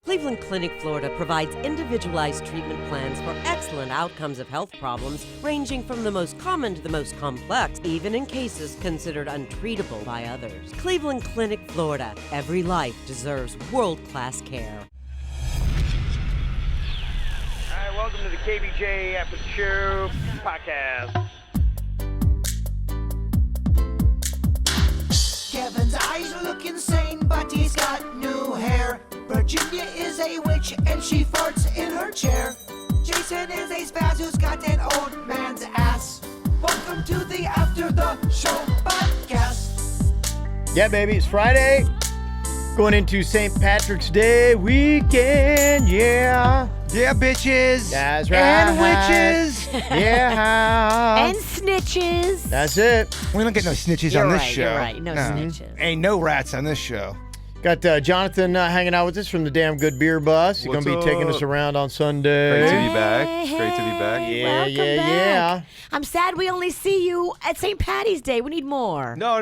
Cleveland Clinic, Florida provides individualized treatment plans for excellent outcomes of health problems ranging from the most common to the most complex, even in cases considered untreatable by others. Cleveland Clinic, Florida. Every life deserves world-class care. All right, welcome to the KVJ ATS Podcast. Kevin's eyes look insane, but he's got new hair. Virginia is a witch and she farts in her chair. Jason is a spaz who's got an old man's ass. Welcome to the After the Show Podcast. Yeah, baby, it's Friday. Going into St. Patrick's Day weekend, yeah. Yeah, bitches. That's right. And witches. Yeah. And snitches. That's it. We don't get no snitches You're on this right, show. you're right. No snitches. Ain't no rats on this show. Got Jonathan hanging out with us from the Damn Good Beer Bus. He's going to be taking us around on Sunday. Great to be back. Hey, Great to be back. hey, Yeah, welcome yeah, back. yeah. I'm sad we only see you at St. Patty's Day. We need more. No,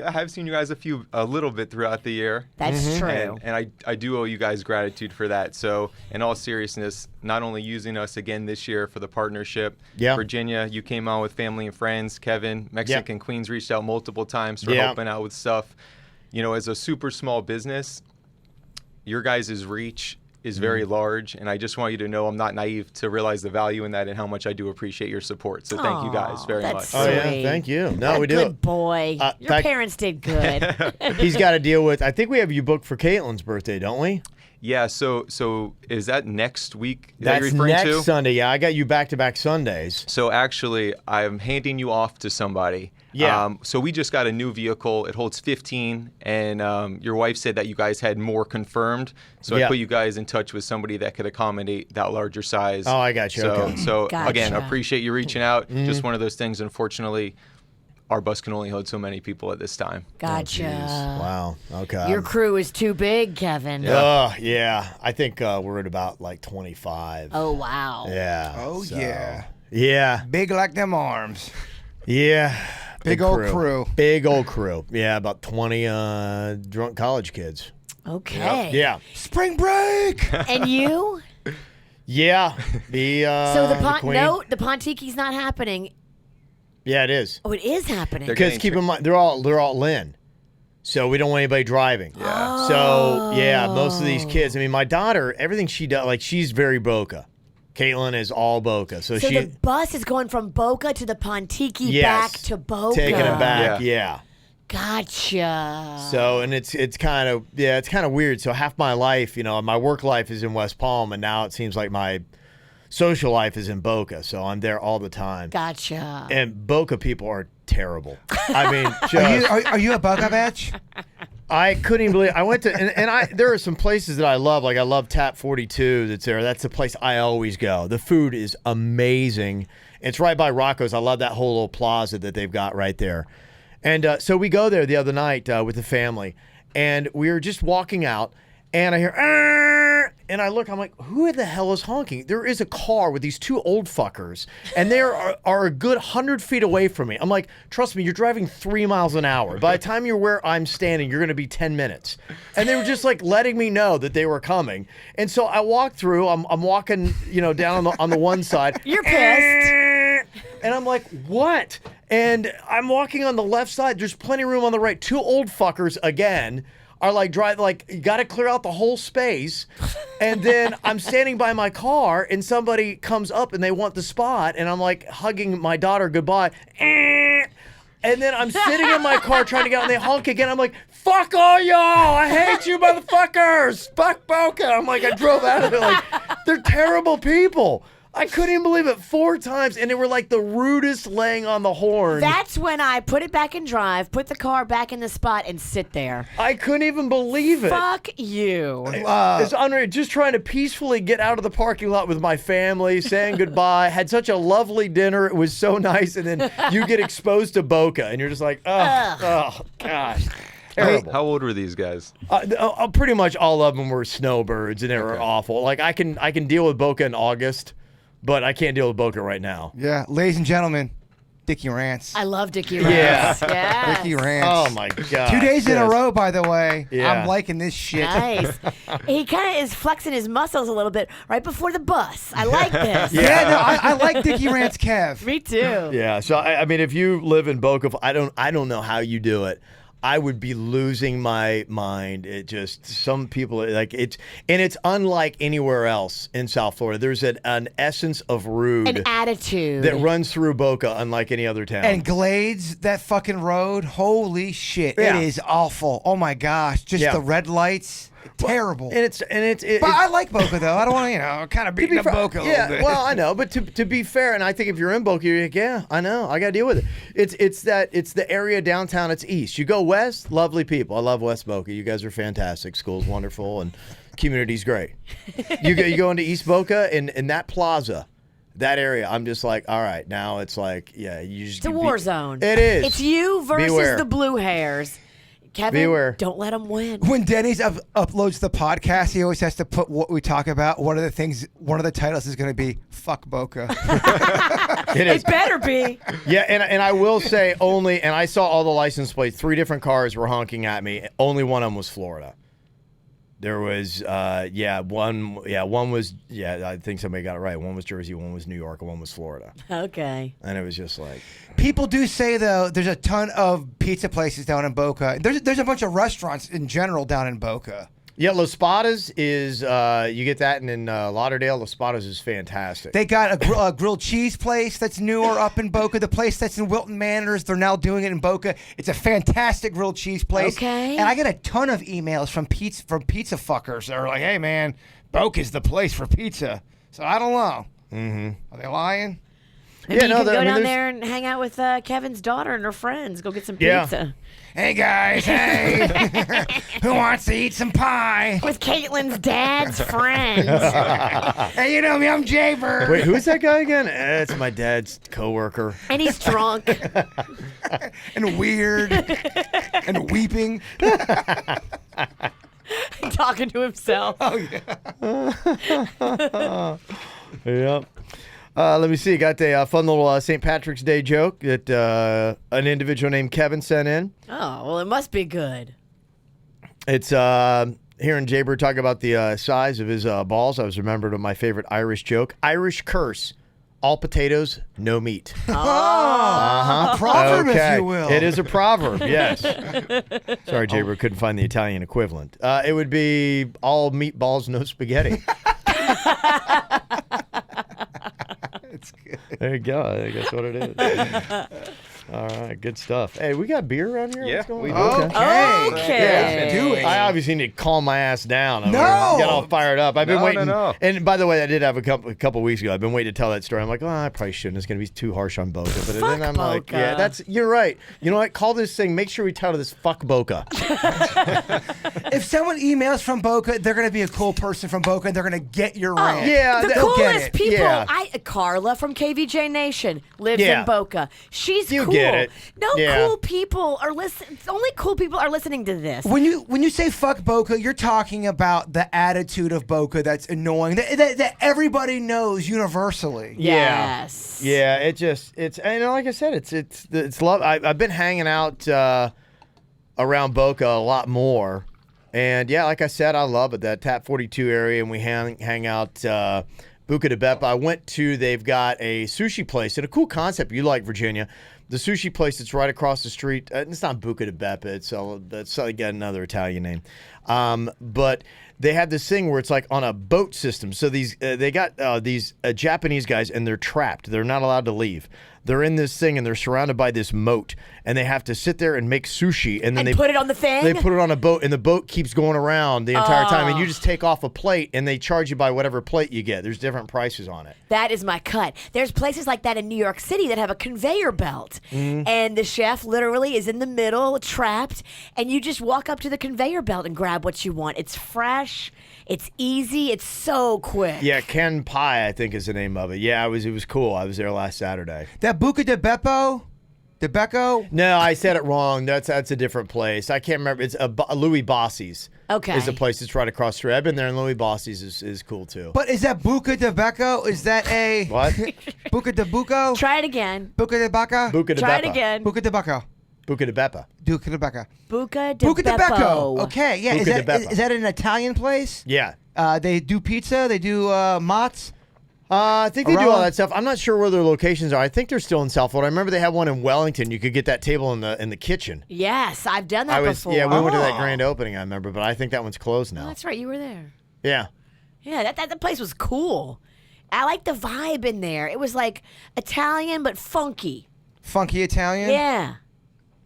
I have seen you guys a little bit throughout the year. That's true. And I do owe you guys gratitude for that. So, in all seriousness, not only using us again this year for the partnership, Yeah. Virginia, you came on with family and friends. Kevin, Mexican Queens reached out multiple times for Yeah. helping out with stuff. As a super small business, your guys' reach is very large, and I just want you to know I'm not naive to realize the value in that and how much I do appreciate your support. So thank you guys very much. that's Oh, yeah, sweet. thank you. No, What a we do. good boy. in Your fact- parents did good. He's got to deal with, I think we have you booked for Caitlin's birthday, don't we? Yeah, so is that next week that That's you're referring next to? Sunday. Yeah, I got you back-to-back Sundays. So actually, I'm handing you off to somebody. Yeah. So we just got a new vehicle. It holds 15, and your wife said that you guys had more confirmed. So Yeah. I put you guys in touch with somebody that could accommodate that larger size. Oh, I got you. So, Okay. so again, Gotcha. appreciate you reaching out. Just one of those things, unfortunately, our bus can only hold so many people at this time. Gotcha. Wow. Okay. Your crew is too big, Kevin. Yeah. I think we're at about like 25. Oh, wow. Yeah. Oh, so- yeah. Yeah. Big like them arms. Yeah. Big old crew. Big old crew. Yeah, about 20 drunk college kids. Okay. Yeah. Spring break. And you? Yeah. The So the Queen. the Pontiki's not happening. Yeah, it is. Oh, it is happening. They're Because getting keep in mind they're all in. So we don't want anybody driving. Yeah. So yeah, most of these kids, I mean my daughter, everything she does, like she's very Boca. Caitlin is all Boca. So So she the bus is going from Boca to the Pontiki yes, back to Boca. taking it back, Yeah. yeah. Gotcha. So and it's kind of weird. So half my life, my work life is in West Palm, and now it seems like my social life is in Boca. So I'm there all the time. Gotcha. And Boca people are terrible. I mean, Are you a Boca bitch? I couldn't even believe I went to and there are some places that I love. Like I love Tap 42 that's there. That's the place I always go. The food is amazing. It's right by Rocco's. I love that whole little plaza that they've got right there. And so we go there the other night with the family, and we were just walking out, and I hear, "Arr!" And I look, I'm like, who the hell is honking? There is a car with these two old fuckers, and they are a good 100 feet away from me. I'm like, trust me, you're driving 3 miles an hour. By the time you're where I'm standing, you're going to be 10 minutes. And they were just like letting me know that they were coming. And so I walked through, I'm walking, down on the one side. You're pissed. And I'm like, what? And I'm walking on the left side. There's plenty of room on the right. Two old fuckers again are like you got to clear out the whole space. And then I'm standing by my car, and somebody comes up and they want the spot, and I'm like hugging my daughter goodbye. And then I'm sitting in my car trying to get out, and they honk again. I'm like, fuck all y'all! I hate you, motherfuckers! Fuck Boca! I'm like, I drove out of it like, they're terrible people. I couldn't even believe it 4 times, and they were like the rudest laying on the horn. That's when I put it back in drive, put the car back in the spot, and sit there. I couldn't even believe it. Fuck you. It's unreal. Just trying to peacefully get out of the parking lot with my family, saying goodbye. Had such a lovely dinner. It was so nice. And then you get exposed to Boca, and you're just like, oh gosh. Terrible. How old were these guys? Pretty much all of them were snowbirds, and they were awful. Like I can deal with Boca in August, but I can't deal with Boca right now. Yeah, ladies and gentlemen, Dickie Rants. I love Dickie Yeah. Rants. Yes. Dickie Rants. Oh my god. 2 days in a Yes. row, by the way. Yeah. I'm liking this shit. Nice. He kind of is flexing his muscles a little bit right before the bus. I like this. Yeah, no, I like Dickie Rants, Kev. Me too. Yeah. So I mean, if you live in Boca, I don't know how you do it. I would be losing my mind. It just, some people like it's unlike anywhere else in South Florida. There's an essence of rude, An attitude. that runs through Boca, unlike any other town. And Glades, that fucking road, holy shit. Yeah. It is awful. Oh my gosh. Just Yeah. the red lights. Terrible. And it's But I like Boca, though. I don't want to, kind of beating up Boca a little bit. Well, I know, but to be fair, and I think if you're in Boca, you're like, yeah, I know, I got to deal with it. It's the area downtown. It's east. You go west, lovely people. I love West Boca. You guys are fantastic. School's wonderful, and community's great. You go into East Boca, and that plaza, that area, I'm just like, all right, now it's like, yeah, you just It's a war zone. It is. It's you versus Beware. the blue hairs. Kevin, Beware. don't let them win. When Denny's uploads the podcast, he always has to put what we talk about. One of the titles is going to be "Fuck Boca." It is. It better be. Yeah, and I will say only, and I saw all the license plates. 3 different cars were honking at me. Only one of them was Florida. There was, one was, I think somebody got it right. One was Jersey, one was New York, and one was Florida. Okay. And it was just like, People do say, though, there's a ton of pizza places down in Boca. There's a bunch of restaurants in general down in Boca. yeah, Los Patas is, you get that, and in Lauderdale, Los Patas is fantastic. They got a grilled cheese place that's newer up in Boca. The place that's in Wilton Manors, they're now doing it in Boca. It's a fantastic grilled cheese place. Okay. And I get a ton of emails from pizza fuckers that are like, hey, man, Boca's the place for pizza. So I don't know. Mm-hmm. Are they lying? Maybe Yeah, you no, can there- go I mean, down there's- there and hang out with Kevin's daughter and her friends. Go get some Yeah. pizza. Hey, guys, hey. Who wants to eat some pie? With Caitlin's dad's friends. Hey, you know me, I'm Jaber. Wait, who's that guy again? It's my dad's coworker. And he's drunk. And weird. And weeping. Talking to himself. Oh, yeah. Yep. Let me see. Got a fun little St. Patrick's Day joke that an individual named Kevin sent in. Oh, well, it must be good. It's hearing Jaber talk about the size of his balls. I was remembered of my favorite Irish joke. Irish curse. All potatoes, no meat. A proverb, if you will. It is a proverb, yes. Sorry, Jaber couldn't find the Italian equivalent. It would be all meatballs, no spaghetti. It's good. There you go. I think that's what it is. All right, good stuff. Hey, we got beer around here? Yeah, What's going we on? do. Okay. Do it. I obviously need to calm my ass down. No! Get all fired up. I've been No, waiting. no. And by the way, I did have a couple weeks ago. I've been waiting to tell that story. I'm like, oh, I probably shouldn't. It's going to be too harsh on Boca. But then I'm like, Boca. yeah, you're right. You know what? Call this thing. Make sure we title this "Fuck Boca." If someone emails from Boca, they're going to be a cool person from Boca, and they're going to get your rant. yeah, The they'll get coolest it. people. Yeah. Carla from KVJ Nation lives Yeah. in Boca. She's You cool. get it. No Yeah. cool people are listening. Only cool people are listening to this. When you say fuck Boca, you're talking about the attitude of Boca that's annoying, that everybody knows universally. Yes. Yeah, it's and like I said, it's love. I've been hanging out around Boca a lot more, and yeah, like I said, I love it, that Tap 42 area, and we hang out Boca de Beppa. They've got a sushi place and a cool concept. You like Virginia. The sushi place that's right across the street, it's not Boca de Beppa. It's got another Italian name. But they have this thing where it's like on a boat system. So they got these Japanese guys, and they're trapped. They're not allowed to leave. They're in this thing, and they're surrounded by this moat, and they have to sit there and make sushi, and then And they put it on the thing? They put it on a boat, and the boat keeps going around the entire time, and you just take off a plate, and they charge you by whatever plate you get. There's different prices on it. That is my cut. There's places like that in New York City that have a conveyor belt. Mm-hmm. And the chef literally is in the middle, trapped, and you just walk up to the conveyor belt and grab what you want. It's fresh, it's easy, it's so quick. Yeah, Ken Pie, I think, is the name of it. Yeah, it was cool. I was there last Saturday. That Boca de Beppo, DeBecco? No, I said it wrong. That's a different place. I can't remember. It's Louis Bossi's. Okay. Is a place that's right across the street. I've been there, and Louis Bossi's is cool too. But is that Boca de Becco? Is that a What? Buca de Buco? Try it again. Buca de Becca? Buca de Try it Beppa. again. Buca de Becco. Buca de Beppa. Buca de Becca. Buca de Buca de Becco. Beppo. Okay, yeah. Buca de Beppa. Is that an Italian place? Yeah. They do pizza. They do mozz. I think they do all Around? that stuff. I'm not sure where their locations are. I think they're still in South Florida. I remember they had one in Wellington. You could get that table in the kitchen. Yes, I've done that before. Yeah, we went to that Oh. grand opening. I remember, but I think that one's closed Oh, now. that's right. You were there. Yeah. Yeah, that place was cool. I liked the vibe in there. It was like Italian but funky. Funky Italian. Yeah.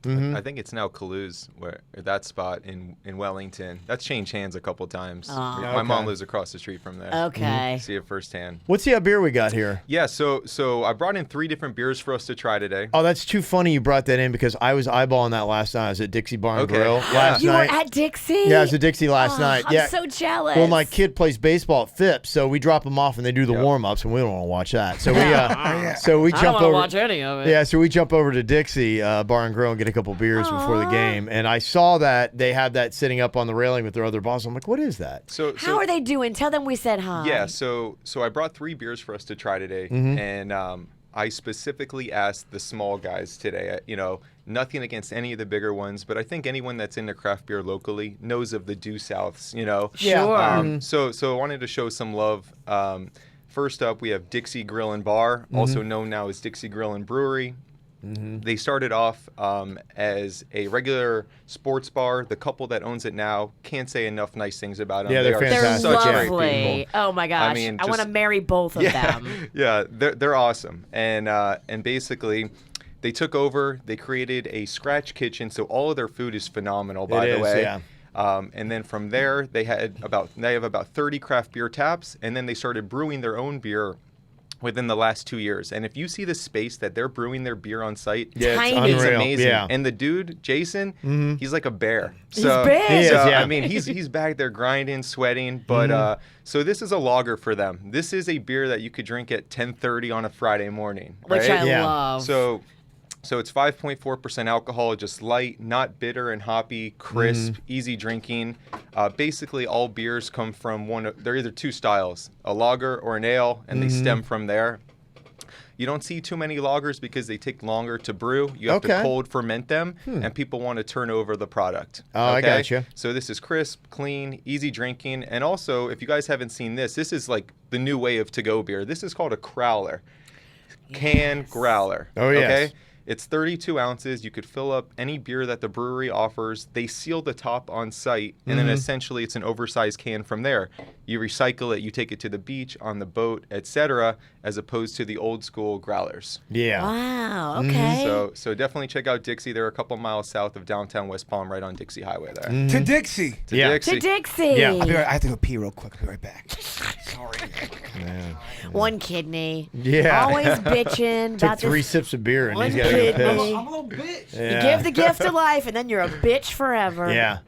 I think it's now Calouse, where that spot in Wellington. That's changed hands a couple times. My mom lives across the street from there. Okay. See it firsthand. What's the beer we got here? Yeah, so I brought in 3 different beers for us to try today. Oh, that's too funny you brought that in because I was eyeballing that last night. I was at Dixie Bar and Okay. Grill Yeah. last You night. were at Dixie? Yeah, I was at Dixie last night. I'm Yeah. so jealous. Well, my kid plays baseball at Phipps, so we drop him off and they do the warm-ups, and we don't want to watch that. So we I don't jump want to over. watch any of it. Yeah, so we jump over to Dixie Bar and Grill and get a couple beers before the game. And I saw that they have that sitting up on the railing with their other bottles. I'm like, what is that? How are they doing? Tell them we said hi. Yeah, so I brought 3 beers for us to try today, and I specifically asked the small guys today. Nothing against any of the bigger ones, but I think anyone that's into craft beer locally knows of the Due Souths. Sure. So I wanted to show some love. First up, we have Dixie Grill and Bar, also known now as Dixie Grill and Brewery. They started off as a regular sports bar. The couple that owns it now can't say enough nice things about them. Yeah, they're They're fantastic. Such great lovely. people. Oh my gosh. mean, I want to just- marry both of them. Yeah, they're awesome. And basically, they took over. They created a scratch kitchen, so all of their food is phenomenal. By It the is, way. yeah. And then from there, they have about 30 craft beer taps, and then they started brewing their own beer within the last 2 years. And if you see the space that they're brewing their beer on site, Yeah, it's Tiny. it's unreal. amazing. Yeah. And the dude, Jason, he's like a bear. So, big. He is, yeah. I mean, he's back there grinding, sweating. But so this is a lager for them. This is a beer that you could drink at 10:30 on a Friday morning. Which right? I Yeah. love. So it's 5.4% alcohol, just light, not bitter and hoppy, crisp, easy drinking. Basically, all beers come from they're either 2 styles, a lager or an ale, and they stem from there. You don't see too many lagers because they take longer to brew. You have to cold ferment them, and people want to turn over the product. Oh, I gotcha. So this is crisp, clean, easy drinking. And also, if you guys haven't seen this is like the new way of to-go beer. This is called a crowler. Can growler. Oh, yes. Okay? It's 32 ounces. You could fill up any beer that the brewery offers. They seal the top on site, and then essentially it's an oversized can from there. You recycle it, you take it to the beach, on the boat, etc., as opposed to the old school growlers. Yeah. Wow. Okay. So definitely check out Dixie. They're a couple miles south of downtown West Palm, right on Dixie Highway there. To Dixie. To Yeah. Dixie. To Dixie. Yeah. I have to go pee real quick. I'll be right back. Sorry. One kidney. Yeah. Always bitching Took about 3 this. sips of beer and One he's got to go kid. piss. I'm a little bitch. You Yeah. give the gift of life, and then you're a bitch forever. Yeah.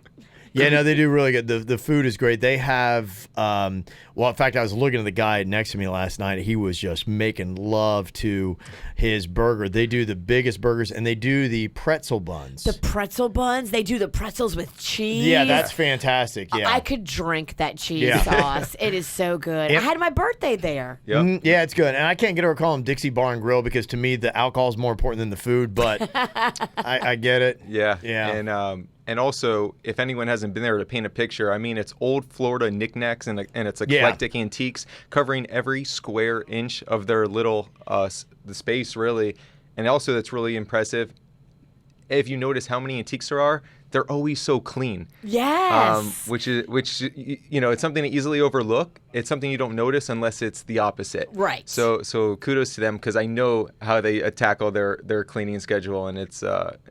Yeah, no, they do really good. The food is great. They have, well, in fact, I was looking at the guy next to me last night. He was just making love to his burger. They do the biggest burgers, and they do the pretzel buns. The pretzel buns. They do the pretzels with cheese. Yeah, that's fantastic. Yeah. I could drink that cheese Yeah. sauce. It is so good. I had my birthday there. Yep. Yeah, it's good. And I can't get over calling them Dixie Bar and Grill because to me the alcohol is more important than the food, but I get it. Yeah. Yeah. And also, if anyone hasn't been there to paint a picture, I mean, it's old Florida knickknacks and it's Yeah. eclectic antiques covering every square inch of their little the space, really. And also, that's really impressive. If you notice how many antiques there are, they're always so clean. Yes. Which it's something to easily overlook. It's something you don't notice unless it's the opposite. Right. So kudos to them because I know how they tackle their cleaning schedule, and it's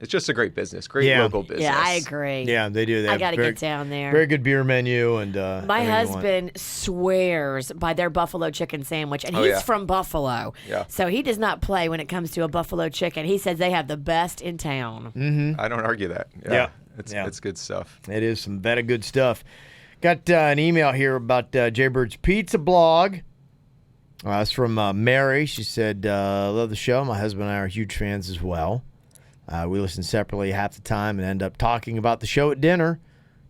just a great business, great Yeah. local business. Yeah, I agree. Yeah, they do. They I have got to very- get down there. Very good beer menu and My everything you want. husband swears by their buffalo chicken sandwich, and Oh, he's yeah. from Buffalo. Yeah. So he does not play when it comes to a buffalo chicken. He says they have the best in town. I don't argue that. Yeah. It's good stuff. It is some very good stuff. Got an email here about Jaybird's Pizza blog. It's from Mary. She said, love the show. My husband and I are huge fans as well. We listen separately half the time and end up talking about the show at dinner.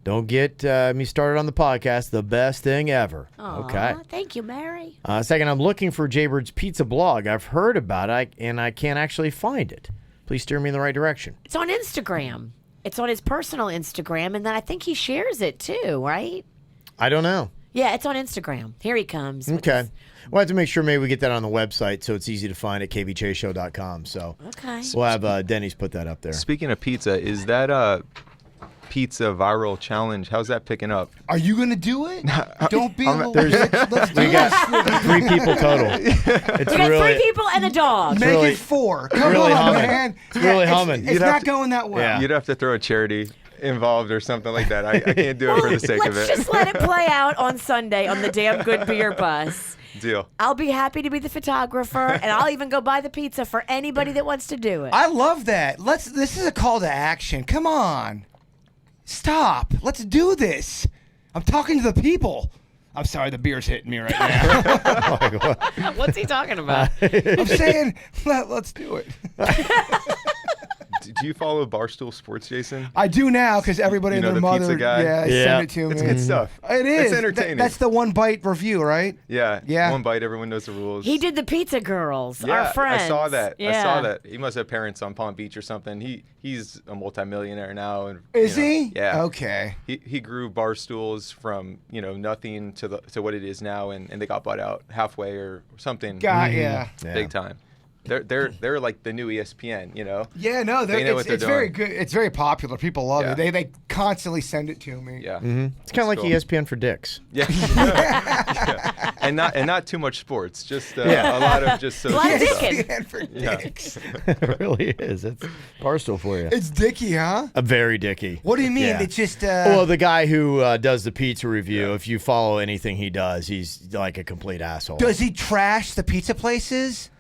Don't get me started on the podcast. The best thing ever. Aw, Okay. Thank you, Mary. Second, I'm looking for Jaybird's Pizza blog. I've heard about it, and I can't actually find it. Please steer me in the right direction. It's on Instagram. It's on his personal Instagram, and then I think he shares it too, right? I don't know. Yeah, it's on Instagram. Here he comes. with Okay. his- We'll have to make sure maybe we get that on the website so it's easy to find at kvjshow.com. So Okay. we'll have Denny's put that up there. Speaking of pizza, is that pizza viral challenge? How's that picking up? Are you gonna do it? Don't be a little there's- bitch. Let's do We this. got 3 people total. It's We got really 3 people and a dog. Make really- it 4. Come really on, humming. man. It's really humming. It's You'd have not to- going that well. Yeah. You'd have to throw a charity involved or something like that. I can't do it for the sake of Let's it. just let it play out on Sunday on the Damn Good Beer Bus. Deal. I'll be happy to be the photographer, and I'll even go buy the pizza for anybody that wants to do it. I love that. This is a call to action. Come on. Stop. Let's do this. I'm talking to the people. I'm sorry, the beer's hitting me right now. What's he talking about? I'm saying, let's do it. Do you follow Barstool Sports, Jason? I do now because everybody You and know their the mother, pizza guy? yeah, Yeah. send it to me. It's good stuff. It is. It's entertaining. That's the one bite review, right? Yeah. Yeah. One bite, everyone knows the rules. He did the Pizza Girls, Yeah, our friends. I saw that. Yeah. I saw that. He must have parents on Palm Beach or something. He's a multimillionaire now. And, Is you know, he? Yeah. Okay. He grew Barstools from nothing to what it is now, and they got bought out halfway or something. Got yeah. Yeah. Big time. They're like the new ESPN, you know. Yeah, no, They know what they're it's very doing. good. It's very popular. People love Yeah. it. They constantly send it to me. Yeah. It's kind of like cool. ESPN for dicks. Yeah. Yeah. And not too much sports. Just a lot of just social Blood stuff. Dickens. And for Yeah. dicks. It really is. It's Barstool for you. It's Dicky, huh? A very dicky. What do you mean? Yeah. It's just Well, the guy who does the pizza review, if you follow anything he does, he's like a complete asshole. does he trash the pizza places?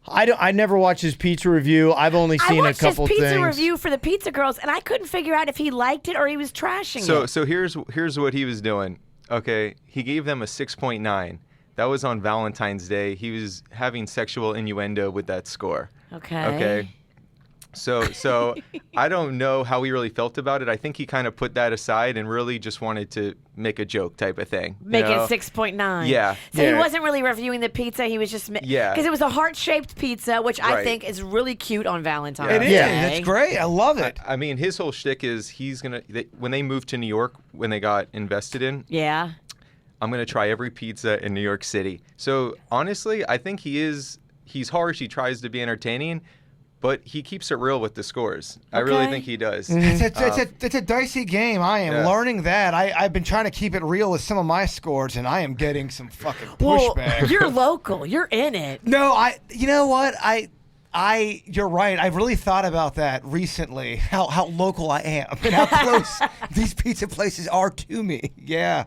I never watch his pizza review. I've only I seen a watched couple his pizza things. review for the Pizza Girls, and I couldn't figure out if he liked it or he was trashing it. So here's what he was doing. Okay, he gave them a 6.9. That was on Valentine's Day. He was having sexual innuendo with that score. Okay. Okay. So I don't know how he really felt about it. I think he kind of put that aside and really just wanted to make a joke type of thing. you Make know? it 6.9. Yeah. So he Yeah. wasn't really reviewing the pizza. He was just Yeah. because it was a heart-shaped pizza, which I Right. think is really cute on Valentine's It Day. is. Yeah, that's great. I love it. I mean, his whole shtick is when they moved to New York, when they got invested in, Yeah. I'm going to try every pizza in New York City. So honestly, I think he's harsh. He tries to be entertaining, but he keeps it real with the scores. I really Okay. think he does. It's a dicey game. I am Yeah. learning that. I've been trying to keep it real with some of my scores, and I am getting some fucking Well, pushback. you're local. You're in it. No, you know what? You're right. I've really thought about that recently. How local I am and how close these pizza places are to me. Yeah,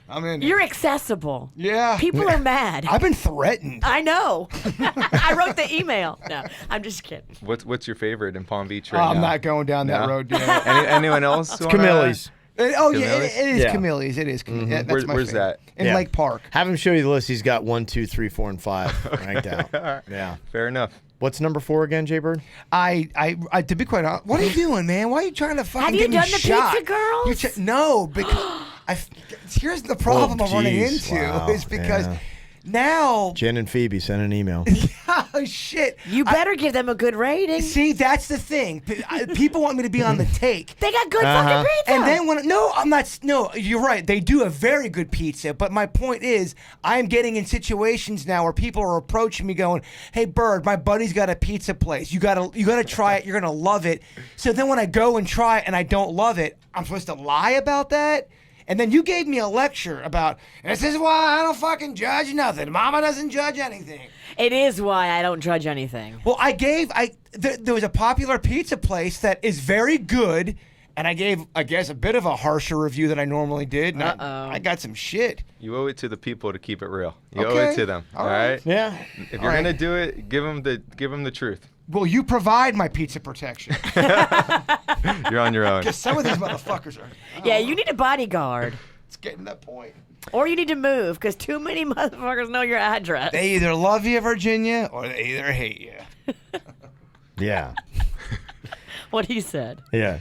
I'm in. You're accessible. Yeah. People are mad. I've been threatened. I know. I wrote the email. No, I'm just kidding. What's your favorite in Palm Beach right now? I'm not going down that No? road yet. Anyone else? It's Camille's. Oh yeah, Camille's? it is Yeah. Camille's. It is. That's Where's my favorite. that? In Yeah. Lake Park. Have him show you the list. He's got 1, 2, 3, 4, and 5 ranked out. Yeah. Fair enough. What's number 4 again, Jaybird? I to be quite honest, what are you doing, man? Why are you trying to fucking you get me done the shot? Pizza Girls? No, because here's the problem Oh, I'm running geez. into Wow. is because Yeah. now, Jen and Phoebe sent an email. oh shit. You better give them a good rating. See, that's the thing. People want me to be on the take. They got good fucking pizza. And then no, you're right. They do a very good pizza. But my point is, I'm getting in situations now where people are approaching me going, "Hey, Bird, my buddy's got a pizza place. You gotta try it. You're gonna love it." So then when I go and try it and I don't love it, I'm supposed to lie about that? And then you gave me a lecture about, this is why I don't fucking judge nothing. Mama doesn't judge anything. It is why I don't judge anything. Well, there was a popular pizza place that is very good, and I gave, I guess, a bit of a harsher review than I normally did. And I got some shit. You owe it to the people to keep it real. You owe Okay. it to them. All All right. right. Yeah. If you're gonna do it, give them the truth. Will you provide my pizza protection? You're on your own. Because some of these motherfuckers are. Yeah, you need a bodyguard. It's getting to that point. Or you need to move because too many motherfuckers know your address. They either love you, Virginia, or they either hate you. Yeah. what he said. Yeah.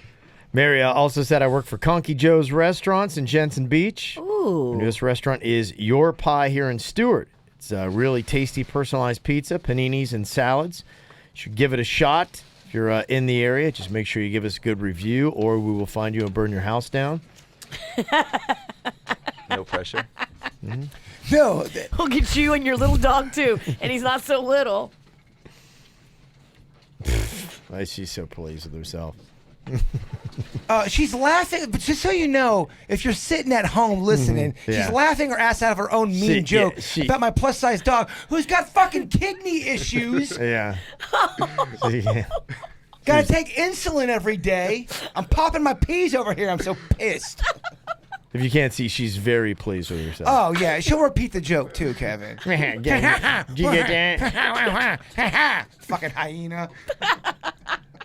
Mary also said, I work for Conky Joe's Restaurants in Jensen Beach. Ooh. The newest restaurant is Your Pie here in Stewart. It's a really tasty, personalized pizza, paninis, and salads. You should give it a shot. If you're in the area, just make sure you give us a good review, or we will find you and burn your house down. No pressure. No. We'll get you and your little dog, too. And he's not so little. She's so pleased with herself. She's laughing, but just so you know, if you're sitting at home listening, Yeah. she's laughing her ass out of her own mean joke about my plus-size dog who's got fucking kidney issues. Yeah. Yeah. Gotta take insulin every day. I'm popping my peas over here. I'm so pissed. If you can't see, she's very pleased with herself. Oh, yeah. She'll repeat the joke, too, Kevin. Did you get that? Fucking hyena.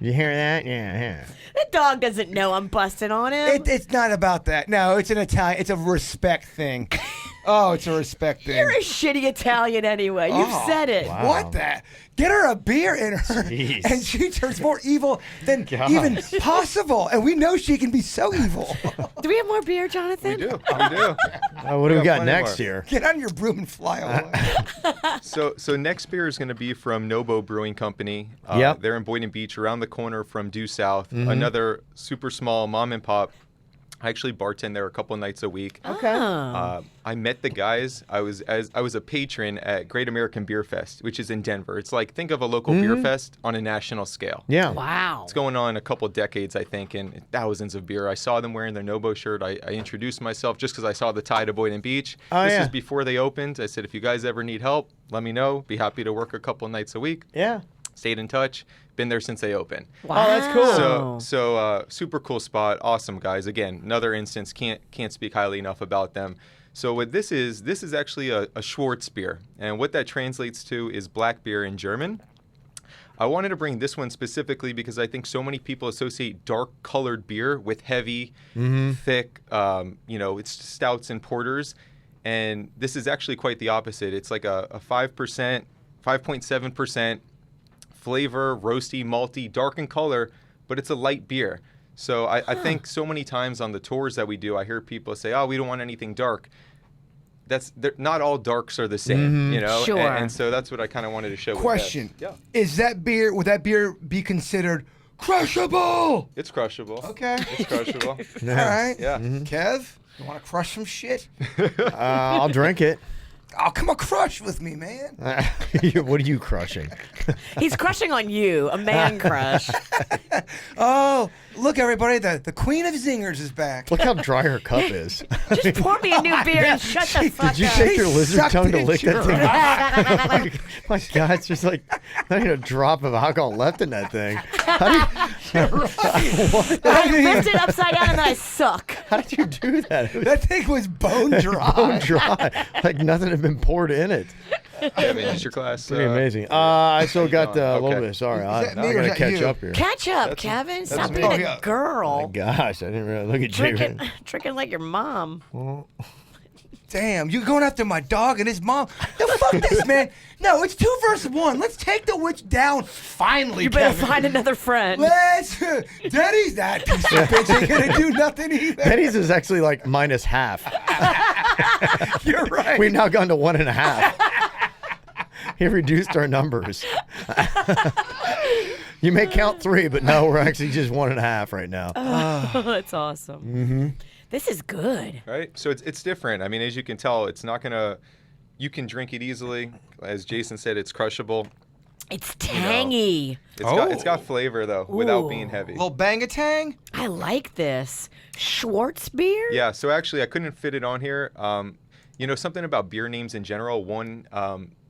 You hear that? Yeah. The dog doesn't know I'm busting on him. It's not about that. No, it's an Italian. It's a respect thing. Oh, it's a respect thing. You're a shitty Italian anyway. You've said it. wow. What the? Get her a beer in her, Jeez. and she turns more evil than Gosh. even possible. And we know she can be so evil. Do we have more beer, Jonathan? We do. We do. What do we got plenty next more. here? Get on your broom and fly away. So next beer is going to be from Nobo Brewing Company. Yep. They're in Boynton Beach, around the corner from Due South. Another super small mom and pop. I actually bartend there a couple nights a week. Okay. I met the guys. I was a patron at Great American Beer Fest, which is in Denver. It's like, think of a local beer fest on a national scale. Yeah. Wow. It's going on a couple decades, I think, and thousands of beer. I saw them wearing their Nobo shirt. I introduced myself just because I saw the tie to Boynton Beach. This was before they opened. I said, if you guys ever need help, let me know. Be happy to work a couple nights a week. Yeah. Stayed in touch. Been there since they opened. Wow. Oh, that's cool. So super cool spot. Awesome guys. Again, another instance. Can't speak highly enough about them. So what this is actually a Schwarz beer, and what that translates to is black beer in German. I wanted to bring this one specifically because I think so many people associate dark colored beer with heavy, thick, it's stouts and porters. And this is actually quite the opposite. It's like a 5%, 5.7% flavor, roasty, malty, dark in color, but it's a light beer. So I think so many times on the tours that we do, I hear people say, oh, we don't want anything dark. Not all darks are the same, you know? Sure. And so that's what I kind of wanted to show. Question. With that. Yeah. Would that beer be considered crushable? It's crushable. Okay. It's crushable. All right. Yeah. Kev, you want to crush some shit? I'll drink it. Oh, come on, crush with me, man. What are you crushing? He's crushing on you, a man crush. Oh, look, everybody, the queen of zingers is back. Look how dry her cup is. Just pour me a new beer and shut the fuck Did you up. take your lizard sucked tongue to it, lick that you're thing? My God, it's just like not even a drop of alcohol left in that thing. I lift it upside down and then I suck. How did you do that? It was That thing was bone dry. bone dry, like nothing had been poured in it. Kevin, it's your class. Pretty amazing. I still got a little Okay. bit. Sorry, Is that I me or gotta is that catch you? up here. Catch up, Kevin. Stop me. being Oh, a yeah. girl. Gosh, I didn't really look at you. Drinking like your mom. Damn, you're going after my dog and his mom. No, fuck this, man. No, it's 2 versus 1. Let's take the witch down finally, You better Kevin. find another friend. Daddy's that piece of bitch ain't gonna do nothing either. Benny's is actually like minus half. You're right. We've now gone to 1.5. He reduced our numbers. You may count 3, but no, we're actually just 1.5 right now. Oh, that's awesome. Mm-hmm. This is good. Right? So it's different. I mean, as you can tell, it's not going to, you can drink it easily. As Jason said, it's crushable. It's tangy. It's got flavor, though, without being heavy. Little bang-a-tang. I like this. Schwartz beer? Yeah, so actually, I couldn't fit it on here. Something about beer names in general. One,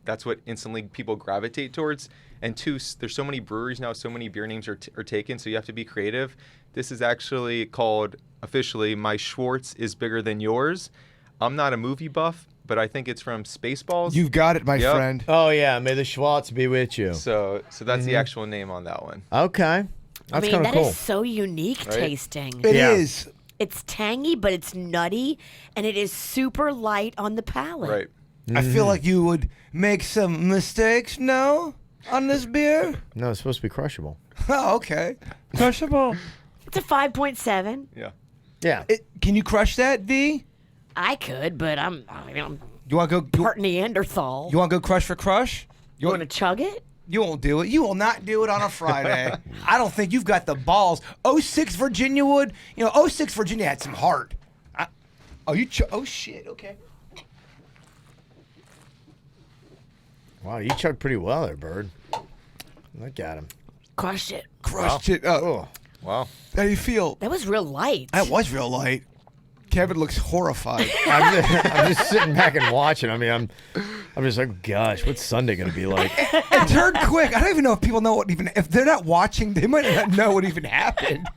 that's what instantly people gravitate towards. And 2, there's so many breweries now, so many beer names are taken, so you have to be creative. This is actually called, officially, My Schwartz is Bigger Than Yours. I'm not a movie buff, but I think it's from Spaceballs. You've got it, my Yep. friend. Oh yeah, may the Schwartz be with you. So that's the actual name on that one. Okay, that's I mean, kind of that cool. is so unique Right? tasting. It is. Yeah. It's tangy, but it's nutty, and it is super light on the palate. Right. I feel like you would make some mistakes, no? On this beer? No, it's supposed to be crushable. Oh, okay. Crushable. It's a 5.7. Yeah. Yeah. Can you crush that, V? I could, but I'm You want to go? part Neanderthal. You want to go crush for crush? You want to chug it? You won't do it. You will not do it on a Friday. I don't think you've got the balls. 06 Virginia would. 06 Virginia had some heart. Oh shit. Okay. Wow, you chugged pretty well there, Bird. Look at him. Crushed it. Crushed it. Oh. Wow. How do you feel? That was real light. That was real light. Kevin looks horrified. I'm just sitting back and watching. I mean, I'm just like, gosh, what's Sunday going to be like? It turned quick. I don't even know if people know if they're not watching, they might not know what even happened.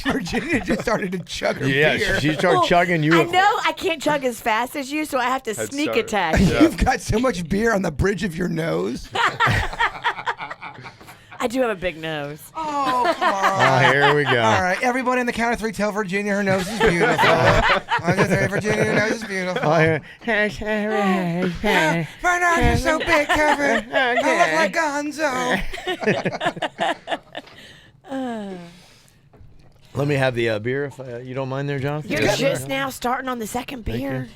Virginia just started to chug her Yeah, beer. she started chugging. You. I know I can't chug as fast as you, so I have to Head sneak start. attack. Yeah. You've got so much beer on the bridge of your nose. I do have a big nose. Oh, come on. Oh, here we go. All right, everybody in the count of three, tell Virginia her nose is beautiful. 1, 2, 3, Virginia, your nose is beautiful. Oh, here. My nose is so big, Kevin. I look like Gonzo. Let me have the beer if you don't mind there, Jonathan. You're Yeah. just now starting on the second beer.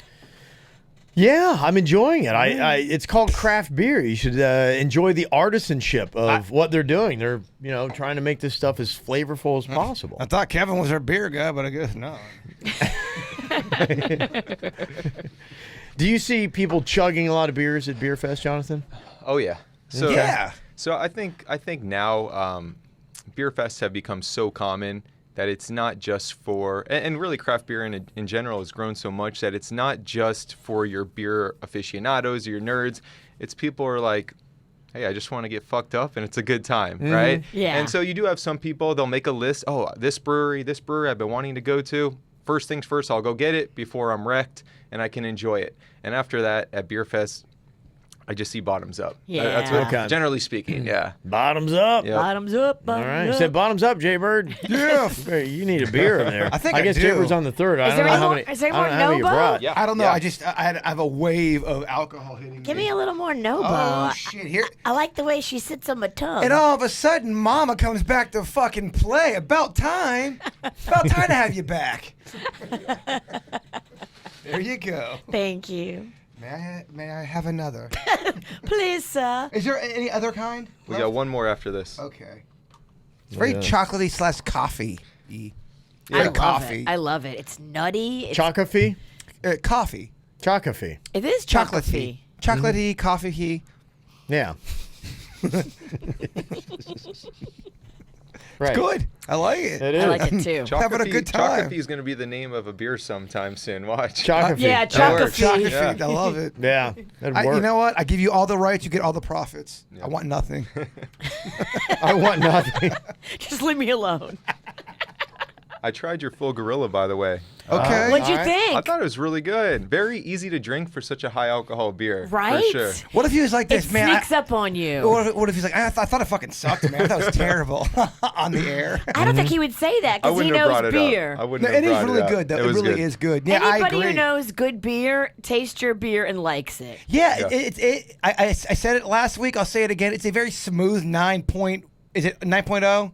Yeah, I'm enjoying it. It's called craft beer. You should enjoy the artisanship of what they're doing. They're, trying to make this stuff as flavorful as possible. I thought Kevin was our beer guy, but I guess not. Do you see people chugging a lot of beers at Beer Fest, Jonathan? Oh yeah. So Yeah. So I think now beer fests have become so common that it's not just for, and really craft beer in general has grown so much that it's not just for your beer aficionados or your nerds. It's people are like, hey, I just want to get fucked up and it's a good time, right? Yeah. And so you do have some people, they'll make a list. Oh, this brewery I've been wanting to go to. First things first, I'll go get it before I'm wrecked and I can enjoy it. And after that, at Beer Fest, I just see bottoms up. Yeah. That's what, Okay. generally speaking, yeah. Bottoms up. Yep. Bottoms up. All Bottoms right. You up. said bottoms up, Jay Bird. Yeah. You need a beer over there. I think I guess do. Jay Bird's on the third. I Is don't there know any how more- many. is there I don't more know how many you Nova? brought. Yeah. I don't know. Yeah. I have a wave of alcohol hitting Give me. me a little more Nobo. Oh, shit. Here. I like the way she sits on my tongue. And all of a sudden, Mama comes back to fucking play. About time. About time to have you back. There you go. Thank you. May I have another? Please, sir. Is there any other kind? We got one more after this. Okay. It's very Yeah. chocolatey / coffee. I love coffee. it. I love it. It's nutty. It's, Chocolatey? Coffee. Chocolatey. it is Chocolatey. chocolatey. Chocolatey, coffee. Yeah. Right. Good. I like it. It is. I like it too. Having a good time. Chocolatey is going to be the name of a beer sometime soon. Watch. Chocolatey. Yeah, That works. chocolatey. Chocolate. I love it. Yeah. That'd work. You know what? I give you all the rights. You get all the profits. I want nothing. I want nothing. Just leave me alone. I tried your full gorilla, by the way. Okay. What'd you All right. think? I thought it was really good. Very easy to drink for such a high alcohol beer. Right? For sure. What if he was like It this, man? sneaks up on you. What if he's like, I thought it fucking sucked, man. I thought it was terrible on the air. I don't think he would say that I because he wouldn't have knows brought it beer. up. I No, wouldn't it have is brought really up. good, though. It was really good. is good. Yeah, I Anybody agree. who knows good beer tastes your beer and likes it. Yeah, Yeah. I said it last week. I'll say it again. It's a very smooth 9 point. Is it 9.0?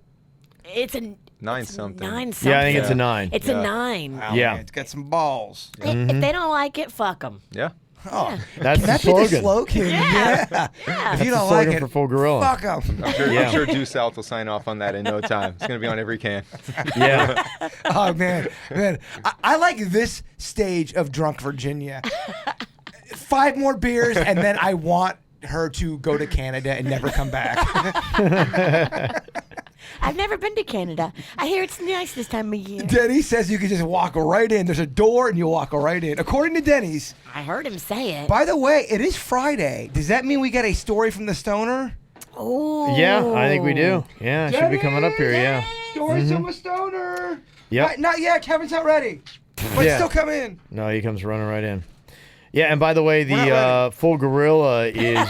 It's a 9 something. 9 something. Yeah, I think it's a 9. It's Yeah. a 9. Wow, Yeah. man, it's got some balls. If they don't like it, fuck them. Yeah. Oh, That's can the that be the slogan. slogan? Yeah. If you the don't like slogan it, for Full Gorilla. fuck them. Yeah. I'm sure Due South will sign off on that in no time. It's going to be on every can. Yeah. Oh man. I like this stage of Drunk Virginia. 5 more beers, and then I want her to go to Canada and never come back. I've never been to Canada. I hear it's nice this time of year. Denny says you can just walk right in. There's a door, and you walk right in. According to Denny's. I heard him say it. By the way, it is Friday. Does that mean we get a story from the stoner? Oh. Yeah, I think we do. Yeah, it should be coming up here, yeah. Stories from a stoner. Yep. Not yet. Kevin's not ready. But Yeah. still come in. No, he comes running right in. Yeah, and by the way, We're not the Full Gorilla is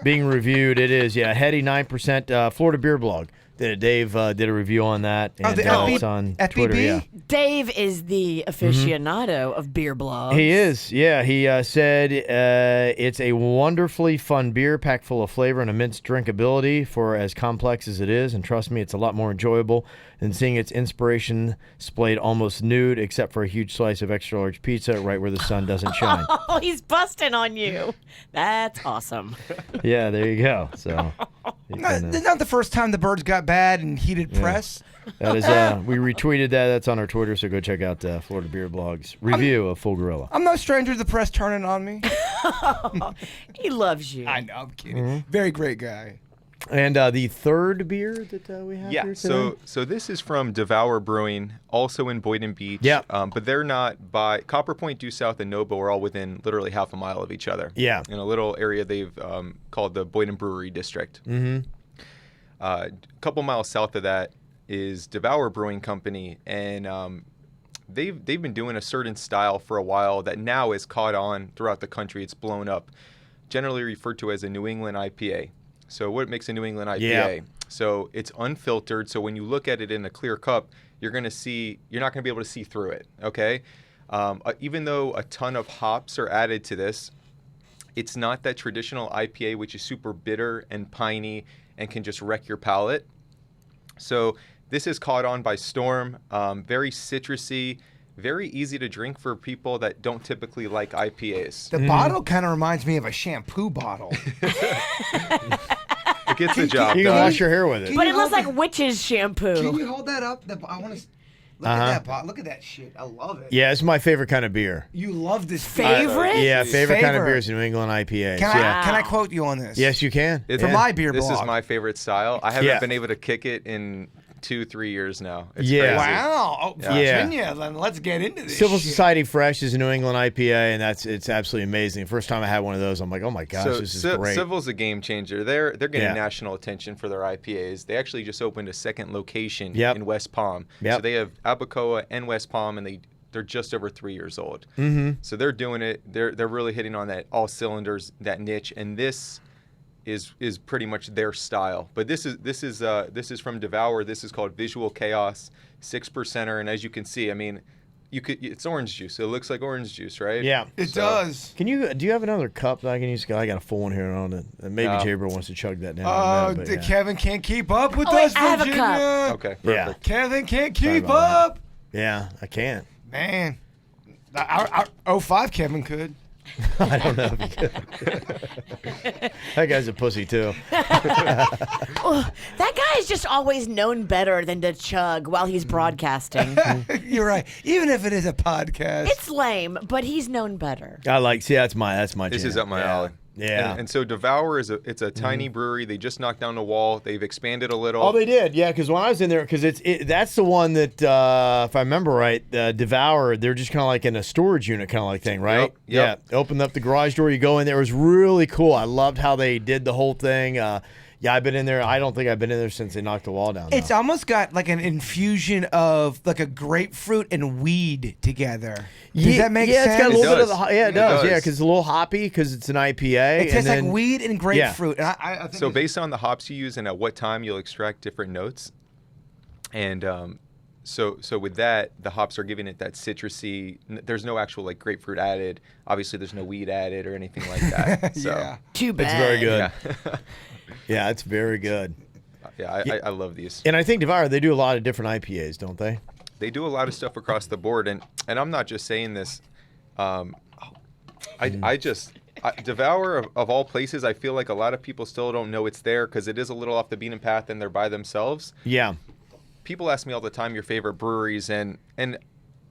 being reviewed. It is, heady 9%. Florida Beer Blog Dave did a review on that, and it's on Twitter. Yeah. Dave is the aficionado of beer blogs. He is, yeah. He said it's a wonderfully fun beer, packed full of flavor and immense drinkability for as complex as it is. And trust me, it's a lot more enjoyable than seeing its inspiration displayed almost nude, except for a huge slice of extra large pizza right where the sun doesn't shine. Oh, he's busting on you. That's awesome. Yeah, there you go. So, It's not the first time the Birds got bad and heated press. that is, we retweeted that. That's on our Twitter, so go check out Florida Beer Blog's review of Full Gorilla. I'm no stranger to the press turning on me. He loves you. I know, I'm kidding. Very great guy. And the third beer that we have here today? So this is from Devour Brewing, also in Boynton Beach. Yeah. But they're not by Copper Point, Due South, and Nobo are all within literally half a mile of each other. Yeah. In a little area they've called the Boynton Brewery District. Mm-hmm. A couple miles south of that is Devour Brewing Company, and they've been doing a certain style for a while that now is caught on throughout the country. It's blown up, generally referred to as a New England IPA. So what makes a New England IPA? Yeah. So it's unfiltered. So when you look at it in a clear cup, you're not going to be able to see through it. Okay. Even though a ton of hops are added to this, it's not that traditional IPA, which is super bitter and piney and can just wreck your palate. So this is caught on by storm. Very citrusy, very easy to drink for people that don't typically like IPAs. The bottle kind of reminds me of a shampoo bottle. It gets the job You done. can wash your hair with it. But it looks like witch's shampoo. Can you hold that up? I want to look at that bottle. Look at that shit. I love it. Yeah, it's my favorite kind of beer. You love this Favorite? Yeah, favorite kind of Favorite. beer is New England IPAs. Can I quote you on this? Yes, you can. For my beer This blog. is my favorite style. I haven't Yeah. been able to kick it in 2-3 years now. It's Yeah. crazy. Wow. Oh, Yeah. Virginia. Then let's get into this. Civil shit. Society Fresh is a New England IPA, and it's absolutely amazing. First time I had one of those, I'm like, oh my gosh, So this is great. Civil's a game changer. They're getting Yeah. national attention for their IPAs. They actually just opened a second location Yep. in West Palm. Yep. So they have Abacoa and West Palm, and they're just over 3 years old. Mm-hmm. So they're doing it. They're really hitting on that all cylinders, that niche, and this is pretty much their style. But this is from Devour. This is called Visual Chaos, 6%er, and as you can see, I mean, it's orange juice. It looks like orange juice, right? Yeah. It does. Do you have another cup that I can use? I got a full one here on it. Maybe No. Jaber wants to chug that down. Oh, in a minute, but yeah. Kevin can't keep up with Oh, wait, us, I have a Virginia. cup. Okay. Yeah. Perfect. Kevin can't keep about up. Yeah, I can't. Man. Our 05 Kevin could. I don't know if you could. That guy's a pussy too. That guy is just always known better than to chug while he's broadcasting. You're right. Even if it is a podcast. It's lame, but he's known better. I like. See, that's my. This jam. is up my Yeah. alley. Yeah. And so Devour is a tiny brewery. They just knocked down the wall. They've expanded a little. Oh, they did, yeah. Because when I was in there, because that's the one that, if I remember right, Devour. They're just kind of like in a storage unit kind of like thing, right? Yep. Yeah. Opened up the garage door. You go in there. It was really cool. I loved how they did the whole thing. Yeah, I've been in there. I don't think I've been in there since they knocked the wall down. It's though. almost got like an infusion of like a grapefruit and weed together. Does that make sense? Yeah, it's got a little bit of the. does. Yeah, it does. Yeah, does. because it's a little hoppy because it's an IPA. It tastes and like weed and grapefruit. And I think So it's- based on the hops you use and at what time you'll extract different notes, and so with that, the hops are giving it that citrusy. There's no actual like grapefruit added. Obviously, there's no weed added or anything like that. So, yeah. Too bad. It's very good. Yeah. Yeah, it's very good. I love these. And I think Devour, they do a lot of different IPAs, don't they? They do a lot of stuff across the board, and I'm not just saying this. Devour of all places, I feel like a lot of people still don't know it's there because it is a little off the beaten path and they're by themselves. Yeah. People ask me all the time your favorite breweries, and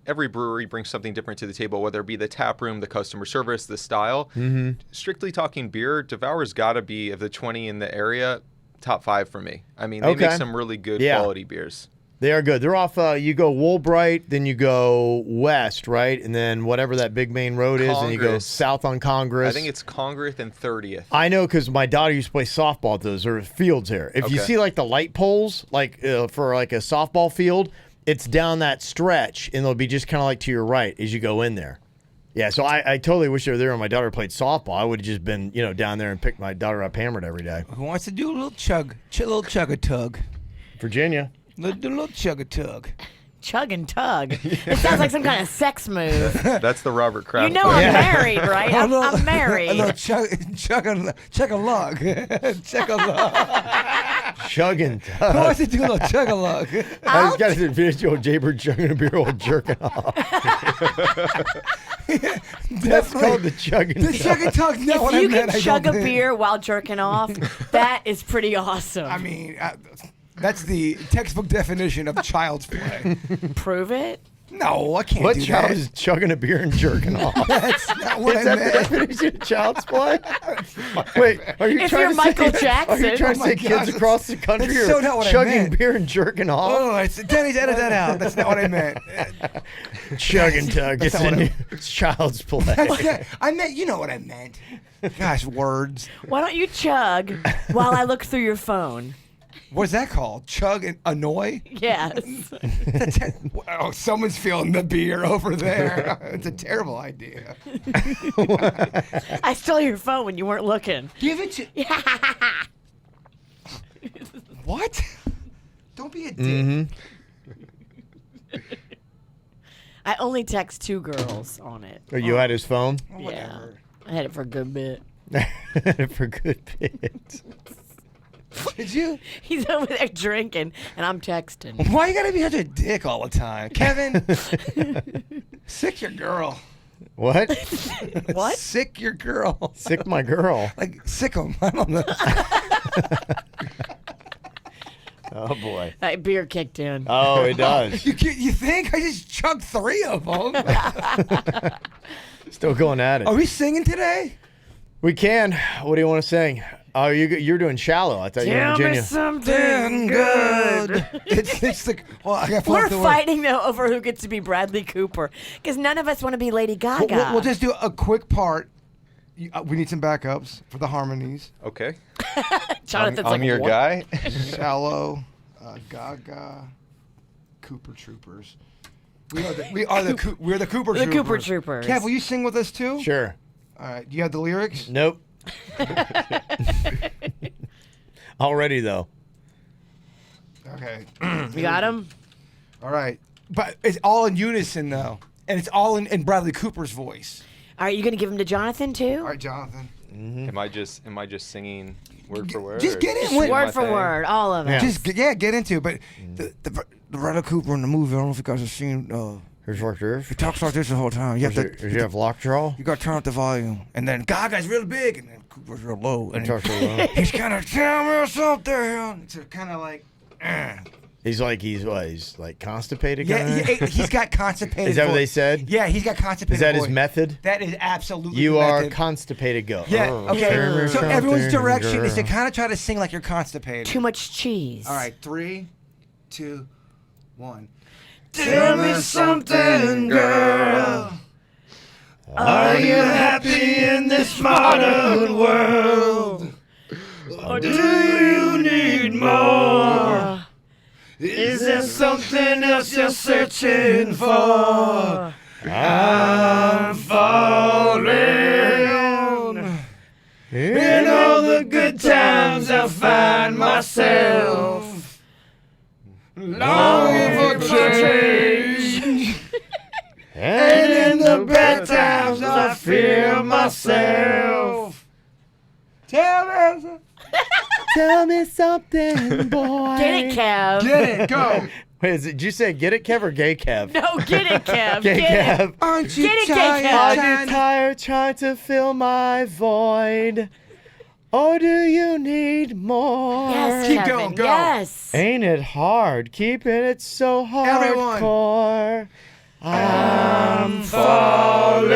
every brewery brings something different to the table, whether it be the tap room, the customer service, the style. Mm-hmm. Strictly talking beer, Devour's got to be, of the 20 in the area, top 5 for me. I mean, they make some really good quality beers. They are good. They're off, you go Woolbright, then you go west, right? And then whatever that big main road is, and you go Congress. south on Congress. I think it's Congress and 30th. I know because my daughter used to play softball at those. There are fields there. If you Okay. see like the light poles, like for like a softball field, it's down that stretch, and they'll be just kind of like to your right as you go in there. Yeah, so I totally wish they were there when my daughter played softball. I would have just been, down there and picked my daughter up hammered every day. Who wants to do a little chug a tug? Virginia. Little chug-a-tug. Chug and tug. It sounds like some kind of sex move. That's the Robert Kraft. You know I'm married, right? I'm married. A little chug-a-lug. Chug-a-lug. Chug and Who tug. wants to do a little chug-a-lug? I just got this video of Jaybird chugging a beer while jerking off. That's called the chug and The tug. chug-a-tug's not what I If you meant. can I chug a don't think. beer while jerking off, that is pretty awesome. I mean, that's the textbook definition of child's play. Prove it. No, I can't What do child that. is chugging a beer and jerking off? That's not what Is I that the meant. definition of child's play? Wait, are you If trying you're to Michael say, Jackson. Are you trying to Oh say my kids God, across the country that's are so not what I chugging meant. beer and jerking off? Oh, Denny's, edit that out. That's not what I meant. Chug and tug. That's It's, not what it's child's play. Okay, I meant, you know what I meant. Gosh, words. Why don't you chug while I look through your phone? What's that called? Chug and annoy? Yes. Oh, someone's feeling the beer over there. It's a terrible idea. I stole your phone when you weren't looking. Give it to. What? Don't be a dick. Mm-hmm. I only text 2 girls on it. Oh, you had his phone? Yeah. I had it for a good bit. For a good bit. Did you? He's over there drinking, and I'm texting. Why you gotta be such a dick all the time, Kevin? Sick your girl. What? What? Sick your girl. Sick my girl. Like sick 'em. I don't know. Oh, boy. That beer kicked in. Oh, it does. You think I just chugged 3 of them? Still going at it. Are we singing today? We can. What do you want to sing? Oh, you're doing Shallow. I thought you were in Virginia. something good. It's the. Well, I got. We're fighting though over who gets to be Bradley Cooper because none of us want to be Lady Gaga. We'll just do a quick part. We need some backups for the harmonies. Okay. Jonathan's I'm like, your what? guy. Shallow, Gaga, Cooper Troopers. We're the Cooper Troopers. The Cooper Troopers. Kev, will you sing with us too? Sure. All right. Do you have the lyrics? Nope. Already, though. Okay. You got him? All right. But it's all in unison though, and it's all in Bradley Cooper's voice. All right, you gonna give him to Jonathan too? All right, Jonathan. Am I just singing word for word? Just or get in just with- doing my Word for thing? word, all of it. Yeah. Just get into it. But the Bradley Cooper in the movie, I don't know if you guys have seen. Here's what it is. He talks like this the whole time. You have Does you have lockjaw? You got to turn up the volume, and then Gaga's real big, and then Cooper's real low, and Talks real low. he's kind of tell me something. It's kind of like, He's like constipated. yeah, kinda? he's got constipated. Is that what voice. they said? Yeah, he's got constipated. Is that his voice. method? That is absolutely. You the are method. constipated. Go. Yeah. Oh, Okay. sure, So something, everyone's direction is to girl. kind of try to sing like you're constipated. Too much cheese. All right, 3, 2, 1. Tell me something, girl. Are you happy in this modern world? Or do you need more? Is there something else you're searching for? I'm falling. In all the good times I find myself longing for change. And in the bad times I feel myself. Tell me something, boy. Get it, Kev. Get it, go. Wait, did you say get it, Kev, or gay Kev? No, get it, Kev. Gay Get it. Kev. Aren't you Get it, tired? Kev. Are you tired trying to fill my void? Or do you need more? Yes, Keep Kevin. going, go. Yes. Ain't it hard keeping it so Everyone. hardcore? I'm Falling.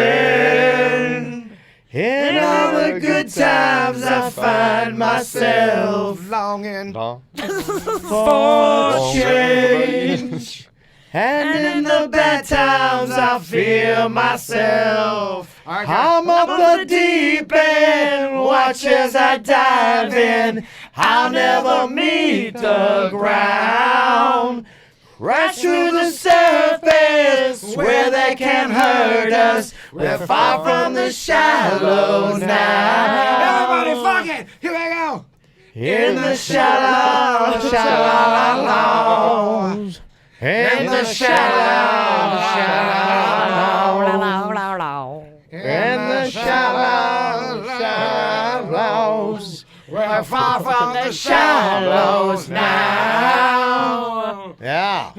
in all the good times I find myself longing. for change. and In the bad times I feel myself. All right, guys. I'm up the deep end, watch as I dive in. I'll never meet the ground. Right through the surface where they can't hurt us. We're far from the shallows now. Everybody, fuck it. Here we go. In the shallows, shallows. In the shallows, shallows. In the shallows, shallows. We're far from the shallows now. Yeah.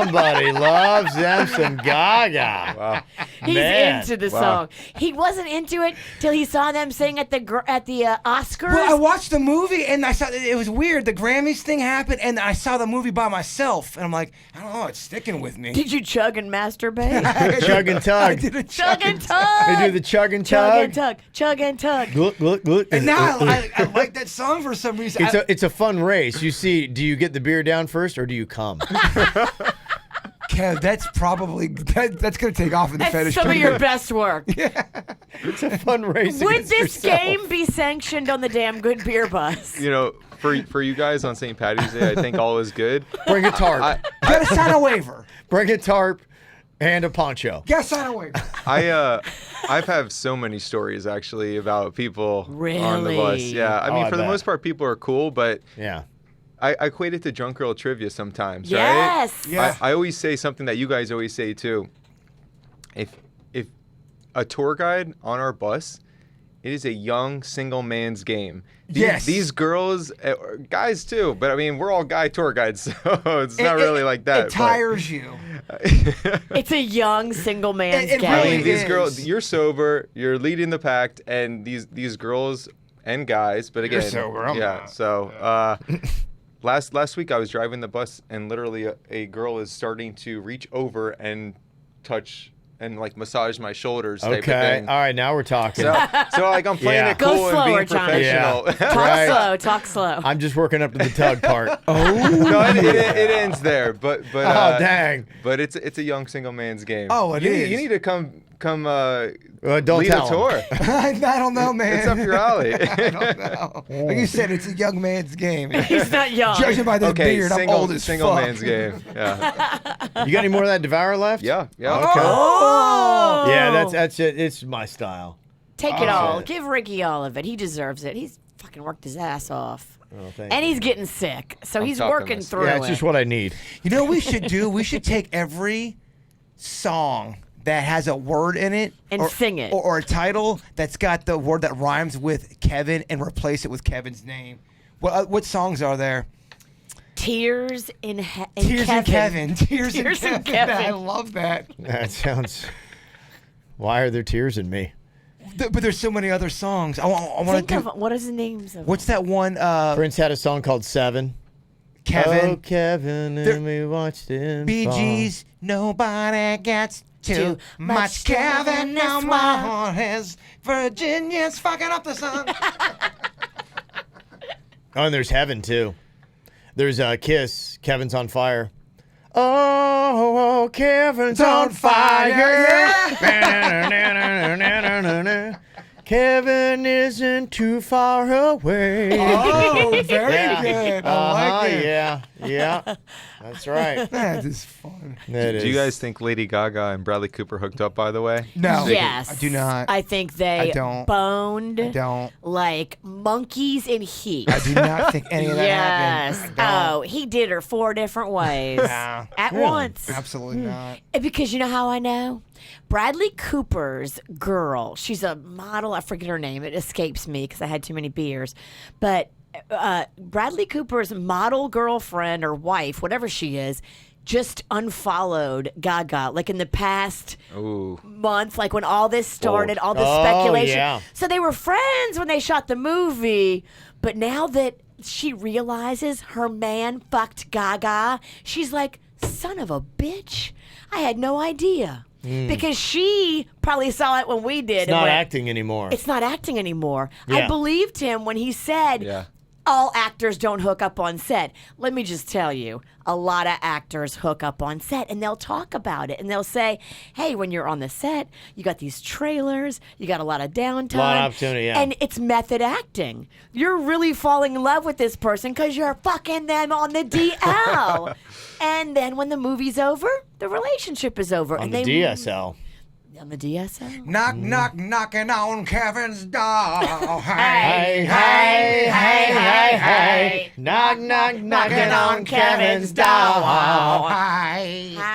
Somebody loves them some Gaga. Wow. He's Man. into the Wow. song. He wasn't into it till he saw them sing at the Oscars. Well, I watched the movie and I saw it was weird. The Grammys thing happened, and I saw the movie by myself, and I'm like, I don't know, it's sticking with me. Did you chug and masturbate? Chug and I tug. did a Chug and tug. They do the chug and Chug and tug. tug. Chug and tug. Look, look, look. And now I like that song for some reason. It's a fun race. You see, do you get the beer down first or do you come? Kev, that's probably that's gonna take off in the That's fetish. some of your community. best work. It's a fun race. Would against this yourself. game be sanctioned on the damn good beer bus? You know, for you guys on St. Patty's Day, I think all is good. Bring a tarp. You gotta sign a waiver. Bring a tarp and a poncho. You gotta sign a waiver. I've had so many stories actually about people on the bus. Really? Yeah, I mean, I for the bet. most part, people are cool, but Yeah. I equate it to drunk girl trivia sometimes, Yes. right? Yeah. I always say something that you guys always say too. If a tour guide on our bus, it is a young single man's game. Yes. These girls, guys too, but I mean, we're all guy tour guides, so it's not really like that. It tires you. It's a young single man's It game. I really mean, these is. girls, you're sober, you're leading the pack, and these girls and guys, but again, sober, I'm yeah. not. So last week I was driving the bus, and literally a girl is starting to reach over and touch and like massage my shoulders type of Okay. thing. All right. Now we're talking. So like I'm playing Yeah. it Go cool and slower, being Johnny. professional. Talk Right. slow. Talk slow. I'm just working up to the tug part. No, it ends there, but Oh, dang. But it's a young single man's game. Oh, it you is. You need to come Don't lead tell a 'em. tour. I don't know, man. It's up your alley. I don't know. Like you said, it's a young man's game. He's not young. Judging by this Okay, beard, I'm old as single fuck. man's game. Yeah, You got any more of that Devour left? yeah. Okay. Oh. Yeah, that's it. It's my style. Take it all. it. Give Ricky all of it. He deserves it. He's fucking worked his ass off. Oh, thank And you. he's getting sick. So I'm he's talking working this. through Yeah, it. it's just what I need. You know what we should do? We should take every song that has a word in it And or, sing it. or a title that's got the word that rhymes with Kevin and replace it with Kevin's name. What songs are there? Tears in Tears Kevin. in Kevin. Tears in Tears in Kevin. Kevin. I love that. That sounds. Why are there tears in me? But there's so many other songs. I want Think to do. of what is the names of What's that one? Prince had a song called Seven. Kevin. Oh, Kevin, There- and we watched him. Bee fall. Gees. Nobody gets too Too much much Kevin. No Kevin, more. His Virginia's fucking up the sun. Oh, and there's Heaven too. There's Kiss. Kevin's on fire. Oh, Kevin's on fire. Kevin isn't too far away. Oh, very Yeah. good. I like it. Yeah. That's right. That is fun. It Do you is. guys think Lady Gaga and Bradley Cooper hooked up? By the way, No. Yes. I do not. I think they I don't. boned I don't. like monkeys in heat. I do not think any of that Yes. happened. I don't. Oh, he did her 4 different ways Nah. at Really? once. Absolutely not. Because you know how I know? Bradley Cooper's girl, she's a model. I forget her name. It escapes me because I had too many beers. But Bradley Cooper's model girlfriend or wife, whatever she is, just unfollowed Gaga like in the past ooh, month, like when all this started, all this Oh, speculation. yeah. So they were friends when they shot the movie, but now that she realizes her man fucked Gaga, she's like, son of a bitch, I had no idea. Because she probably saw it when we did. It's not acting anymore. It's not acting anymore. I Yeah. believed him when he said, yeah. all actors don't hook up on set. Let me just tell you, a lot of actors hook up on set and they'll talk about it and they'll say, hey, when you're on the set, you got these trailers, you got a lot of downtime. A lot of opportunity, yeah. And it's method acting. You're really falling in love with this person because you're fucking them on the DL. And then when the movie's over, the relationship is over. On and the they DSL. On the DSL. Knock, knock, knocking on Kevin's door. Hey, hey, hey, hey, hey. Knock, knock, knocking on Kevin's door.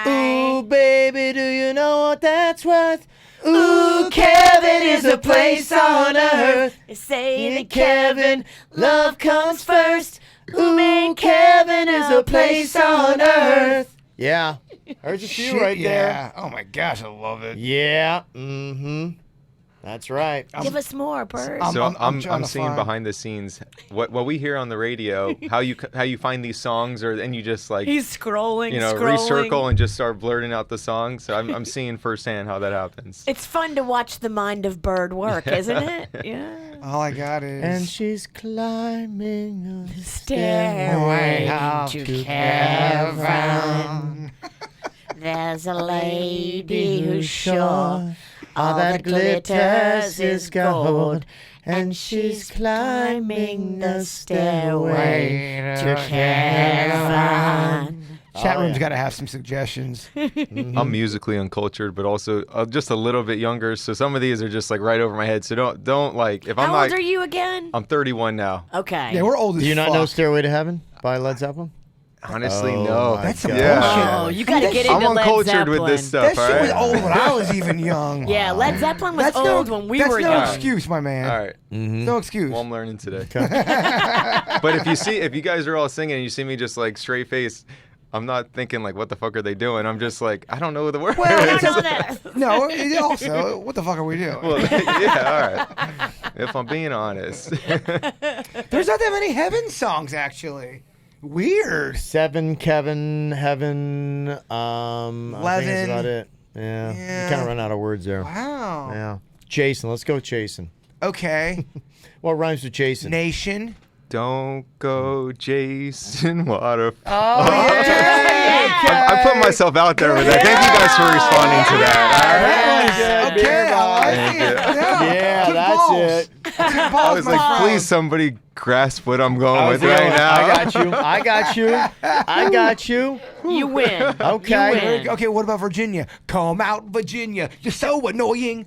Ooh, baby, do you know what that's worth? Ooh, Kevin is a place on earth. Say Hey, Kevin, love comes first. Ooh, Kevin is a place on earth. Yeah. There's a few right there. Yeah. Oh my gosh, I love it. Yeah. Mm-hmm. That's right. Give us more, Bert. So I'm trying to seeing find- behind the scenes what we hear on the radio, how you find these songs, and you just like He's scrolling, recircle and just start blurting out the songs. So I'm seeing firsthand how that happens. It's fun to watch the mind of Bird work, isn't it? Yeah. All I got is. And she's climbing a Stairway out to to heaven. There's a lady who's sure all that glitters is gold, and she's climbing the stairway to heaven. Chat room's got to have some suggestions. I'm musically uncultured, but also just a little bit younger. So some of these are just like right over my head. So don't like if I'm How not. old are you again? I'm 31 now. Okay. Yeah, we're old as Do you not fuck. know Stairway to Heaven by Led Zeppelin? Honestly, Oh, no. my That's some Yeah. bullshit. Oh, you got to get into I'm Led uncultured Zeppelin. with this That stuff. shit all was right? old when I was even young. Yeah, Led Zeppelin was That's old no, when we that's were no young. excuse, my man. All right. No excuse. Well, I'm learning today. But if you guys are all singing and you see me just like straight face, I'm not thinking like, what the fuck are they doing? I'm just like, I don't know the word. Well, I don't know that. No, it also, what the fuck are we doing? Well, yeah, all right. If I'm being honest. There's not that many heaven songs, actually. Weird. 7, Kevin, Heaven. I think that's 11. about it. Yeah. Yeah. You kind of run out of words there. Wow. Yeah. Jason. Let's go with Jason. Okay. What rhymes with Jason? Nation. Don't go Jason Waterfall. Oh, yeah. I put myself out there with that. Thank you guys for responding to that. That was good. Okay, I like Thank it. you. Yeah, Took that's balls. it. Took balls, I was my like, friend. please somebody grasp what I'm going I with was right like, now. I got you. I got you. I got you. You win. Okay. You win. Okay, what about Virginia? Come out, Virginia. You're so annoying.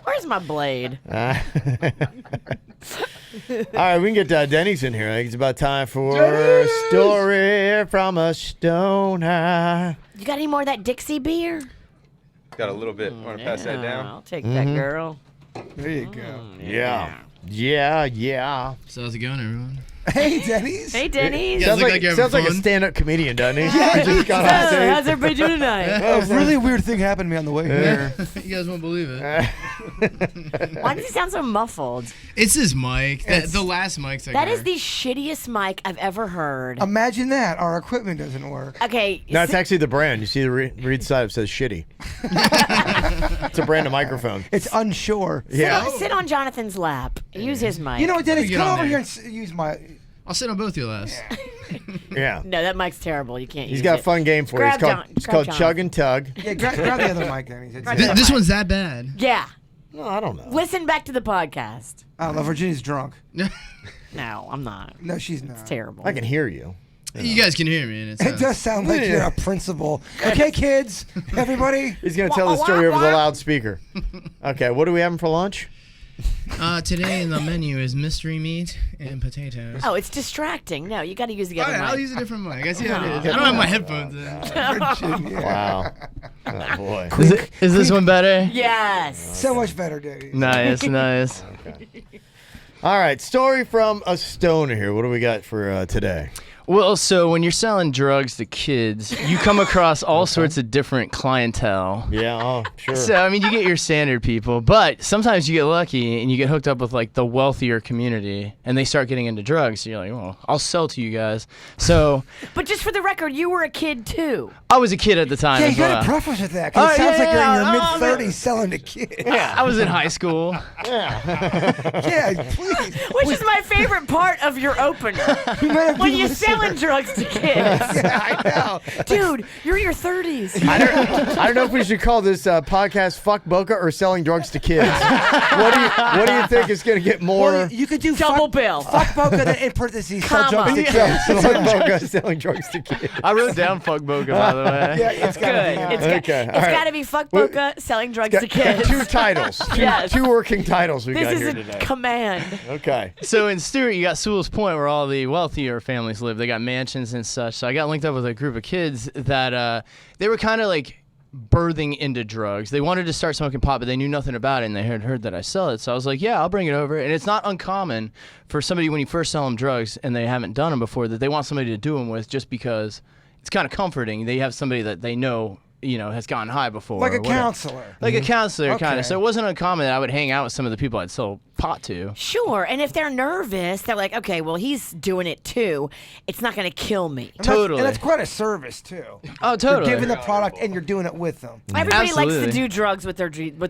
Where's my blade? All right, we can get Denny's in here. I think it's about time for a story from a stoner. You got any more of that Dixie beer? Got a little bit. Want to pass that down? I'll take that, girl. There you go. Yeah. Yeah. So how's it going, everyone? Hey, Denny's. Hey, Denny's. Yeah. Sounds look like, like you're sounds like having a fun. stand-up comedian, doesn't he? He just got on How's stage. everybody doing tonight? A really weird thing happened to me on the way here. You guys won't believe it. Why does he sound so muffled? It's this mic. The last mics I That got. is the shittiest mic I've ever heard. Imagine that. Our equipment doesn't work. Okay. No, it's actually the brand. You see the read side, it says shitty. It's a brand of microphone. It's unsure. Sit on Jonathan's lap. Use his mic. You know what, Dennis? Get Come on over there. here and use my. I'll sit on both your laps. Yeah. No, that mic's terrible. You can't use He's got it. a fun game for you. It's Grab called, John- it's grab called John. Chug and Tug. Yeah, grab the other mic, Dennis. This one's that bad. Yeah. No, I don't know. Listen back to the podcast. I don't know. Virginia's drunk. No, I'm not. No, she's not. It's terrible. I can hear you. You guys can hear me, and It does sound like you're a principal. Okay, kids, everybody. He's going to tell the story over the loudspeaker. Okay, what are we having for lunch? Today in the menu is mystery meat and potatoes. Oh, it's distracting. No, you got to use the All other right, mic. I'll use a different mic. I see how it is. I don't have my headphones in. Virginia. Wow. Oh, boy. Is this one better? Yes. So much better, Dennis. Nice, nice. All right, story from a stoner here. What do we got for today? Well, so when you're selling drugs to kids, you come across all sorts of different clientele. Yeah, oh, sure. So, I mean, you get your standard people, but sometimes you get lucky and you get hooked up with, like, the wealthier community, and they start getting into drugs. So you're like, well, I'll sell to you guys. So But just for the record, you were a kid too. I was a kid at the time Yeah, as you got well. to preface with that, 'cause Oh, it sounds like you're in your yeah, mid-30s selling to kids. I was in high school. Yeah, please. Which is my favorite part of your opener. When you sound selling drugs to kids. Yeah, I know. Dude, you're in your 30s. I don't know if we should call this podcast "Fuck Boca" or "Selling Drugs to Kids." What do you think is going to get more? Well, you could do Double bill. Fuck Boca, then in parentheses, sell Comma. drugs to kids. Fuck Boca, selling drugs to kids. I wrote down fuck Boca, by the way. Yeah, it's Good. gotta be. It's got to be fuck Boca, selling drugs to kids. Two titles. Yes. Two working titles we This got is here a today. command. Okay. So in Stewart, you got Sewell's Point, where all the wealthier families live. They got mansions and such. So I got linked up with a group of kids that they were kind of like birthing into drugs. They wanted to start smoking pot, but they knew nothing about it, and they had heard that I sell it. So I was like, yeah, I'll bring it over. And it's not uncommon for somebody, when you first sell them drugs and they haven't done them before, that they want somebody to do them with, just because it's kind of comforting. They have somebody that they know, has gotten high before. Like or a whatever. counselor. Like a counselor, kind Okay. of. So it wasn't uncommon that I would hang out with some of the people I'd sell pot to. Sure, and if they're nervous, they're like, okay, well, he's doing it too. It's not going to kill me. Totally. And that's quite a service, too. Oh, totally. You're giving the product and you're doing it with them. Everybody likes to Absolutely. do drugs with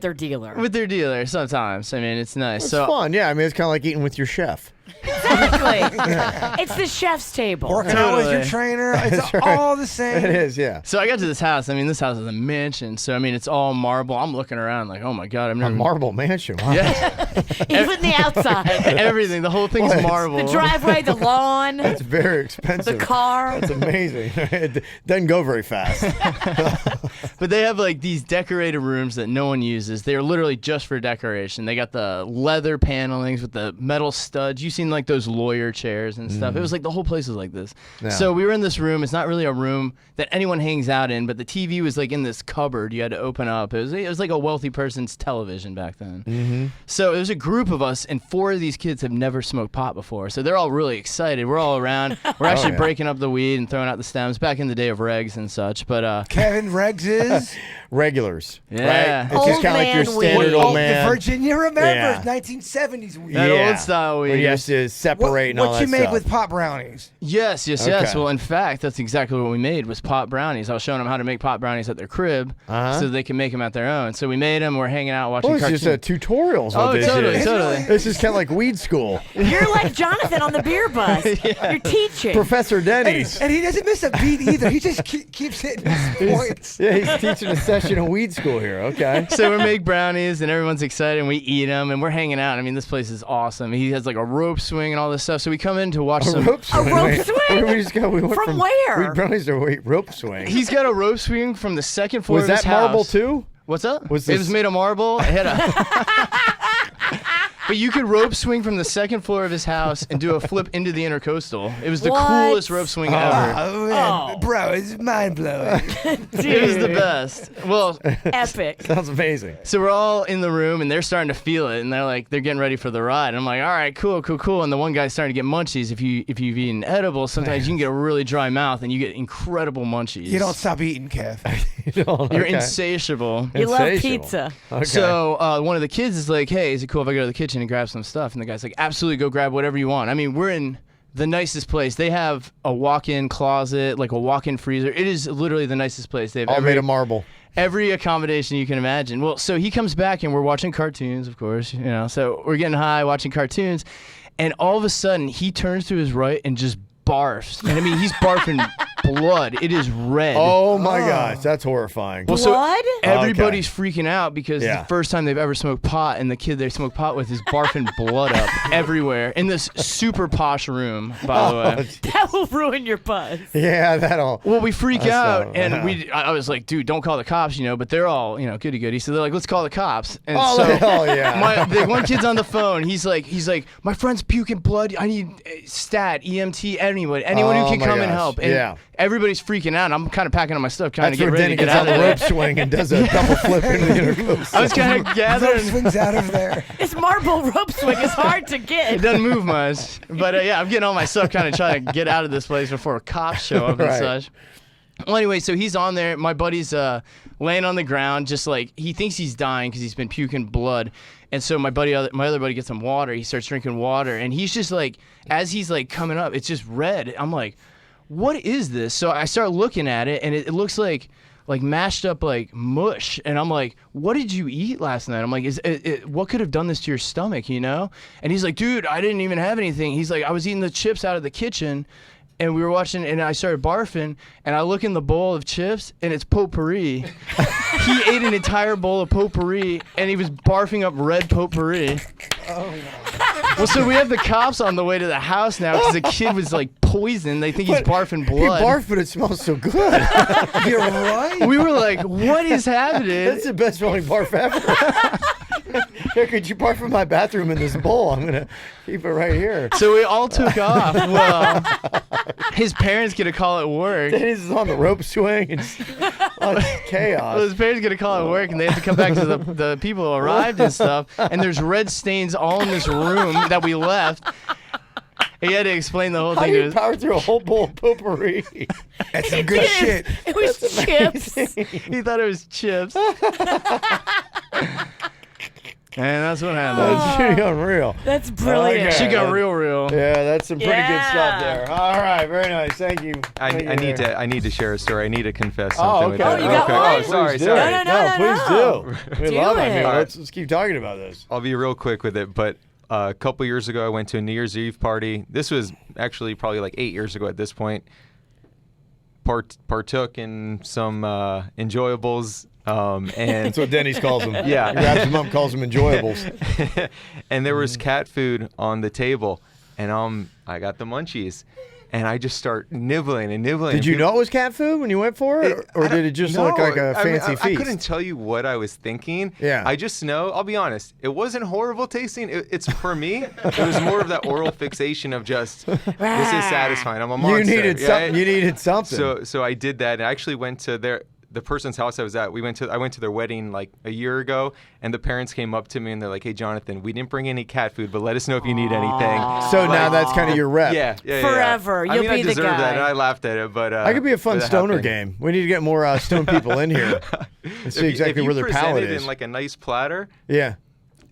their dealer. With their dealer, sometimes. I mean, it's nice. It's so fun. Yeah, I mean, it's kind of like eating with your chef. Exactly. It's the chef's table. Working out with your Totally. trainer, it's That's right. all the same. It is, yeah. So I got to this house. I mean, this house is a mansion. So, I mean, it's all marble. I'm looking around like, oh, my God. I've A never... marble mansion. Wow. Yeah. Even the outside. Everything. The whole thing's What? marble. The driveway, the lawn, It's very the expensive. car. It's amazing. It doesn't go very fast. But they have, like, these decorated rooms that no one uses. They're literally just for decoration. They got the leather panelings with the metal studs. You've seen, like, those lawyer chairs and stuff. It was like the whole place was like this. Yeah. So we were in this room. It's not really a room that anyone hangs out in, but the TV was, like, in this cupboard you had to open up. It was like a wealthy person's television back then. Mm-hmm. So it was a group of us, and 4 of these kids have never smoked pot before. So they're all really excited. We're all around. We're actually yeah. breaking up the weed and throwing out the stems back in the day of regs and such. But Kevin Reggs is Regulars. Yeah. Right? It's just Old kind of like your man standard weed. old the man. Virginia remembers Yeah. 1970s weed. That old style weed. When you have to separate and all What that you make stuff. with pot brownies? Yes. Okay. Well, in fact, that's exactly what we made was pot brownies. I was showing them how to make pot brownies at their crib Uh-huh. so they can make them at their own. So we made them. We're hanging out watching Well, it's cartoons. just tutorials. Oh, what this totally, is. totally. This is kind of like weed school. You're like Jonathan on the beer bus. You're teaching. Professor Denny's. And he doesn't miss a beat either. He just keeps hitting his points. Yeah, he's teaching a session of weed school here. Okay. So we make brownies and everyone's excited and we eat them and we're hanging out. I mean, this place is awesome. He has like a rope swing and all this stuff. So we come in to watch some. rope swing. rope Wait, swing? we went From where? Weed brownies to rope swing. He's got a rope swing from the second floor Was of his that marble house. too? What's up? Was It this- was made of marble. It had a. But you could rope swing from the second floor of his house and do a flip into the intercoastal. It was the What? coolest rope swing ever. Oh, man. Bro, it's mind blowing. It was the best. Well, Epic. Sounds amazing. so we're all in the room and they're starting to feel it and they're getting ready for the ride. And I'm like, all right, cool. And the one guy's starting to get munchies. If you've eaten edibles, sometimes you can get a really dry mouth and you get incredible munchies. You don't stop eating, Kev. You're Okay. insatiable. You love Insatiable. pizza. Okay. So one of the kids is like, hey, is it cool if I go to the kitchen and grab some stuff? And the guy's like, absolutely, go grab whatever you want. I mean, we're in the nicest place. They have a walk-in closet, like a walk-in freezer. It is literally the nicest place. They have all made of marble. every accommodation you can imagine. Well, so he comes back and we're watching cartoons, of course, so we're getting high watching cartoons. And all of a sudden he turns to his right and just barfs. And I mean, he's barfing blood. It is red. Oh my gosh, that's horrifying. Well, so Blood? everybody's freaking out because Yeah. the first time they've ever smoked pot, and the kid they smoke pot with is barfing blood up everywhere in this super posh room, by the way. That will ruin your buzz. Yeah, that'll. Well, we freak That's out, so- and I was like, dude, don't call the cops, but they're all, goody-goody. So they're like, let's call the cops. And Oh, so hell yeah. the one kid's on the phone. He's like, my friend's puking blood. I need stat, EMT, anyone who Oh, can my come and gosh. help. And Yeah. everygetting freaking out. And I'm kind of packing up my stuff, trying That's to get where ready Denny to get gets out on of the there. rope swing and does a double flip into the intercoastal. I was kind of Rope gathering. swings out of there. This marble rope swing is hard to It get. doesn't move much. But yeah, I'm getting all my stuff, kind of trying to get out of this place before cops show up and Right. such. Well, anyway, so he's on there. My buddy's laying on the ground, just like he thinks he's dying because he's been puking blood. And so my other buddy gets some water. He starts drinking water, and he's just like, as he's like coming up, it's just red. I'm like, what is this? So I start looking at it, and it looks like mashed up like mush. And I'm like, what did you eat last night? I'm like, what could have done this to your stomach, And he's like, dude, I didn't even have anything. He's like, I was eating the chips out of the kitchen. and we were watching, and I started barfing, and I look in the bowl of chips, and it's potpourri. He ate an entire bowl of potpourri, and he was barfing up red potpourri. Oh, no. Well, so we have the cops on the way to the house now because the kid was like poisoned. They think he's barfing blood. He barfed, but it smells so good. You're right. We were like, what is happening? That's the best smelling barf ever. Here, could you barf in my bathroom in this bowl? I'm going to keep it right here. So we all took off. Well, his parents get a call at work. Denny's is on the rope swing. It's chaos. Well, his parents get a call at work, and they have to come back to the people who arrived and stuff. And there's red stains all in this room that we left. He had to explain the whole How thing do to you us. power through a whole bowl of potpourri? That's some good shit. It was chips. He thought it was chips. And that's what happened. That's pretty unreal. That's brilliant. She got real. Yeah, that's some pretty good stuff Yeah. there. All right, very nice. Thank you. I need to share a story. I need to confess something Oh, with okay. that. Oh, you got okay. one? Oh, sorry, Please do. sorry. No. Please do. We Do love it it. here. All right. Let's keep talking about this. I'll be real quick with it, but a couple years ago, I went to a New Year's Eve party. This was actually probably like 8 years ago at this point. Partook in some enjoyables. And That's what Denny's calls them. Yeah. He grabs them up, calls them enjoyables. and there was cat food on the table, and I got the munchies, and I just start nibbling and nibbling. Did you know it was cat food when you went for it? Or did it just look like a fancy feast? I couldn't tell you what I was thinking. Yeah. I just know, I'll be honest, it wasn't horrible tasting. It's for me, it was more of that oral fixation of just, this is satisfying. I'm a monster. You needed right? something. You needed something. So I did that, and I actually went to the person's house I was at. I went to their wedding like a year ago, and the parents came up to me and they're like, "Hey, Jonathan, we didn't bring any cat food, but let us know if you need anything." So now that's kind of your rep. Yeah. Forever. I You'll mean, be I the deserve guy. that, and I laughed at it, but That could be a fun but it stoner happened. game. We need to get more stone people in here and see exactly where their palate If you present it is. in like a nice platter, Yeah.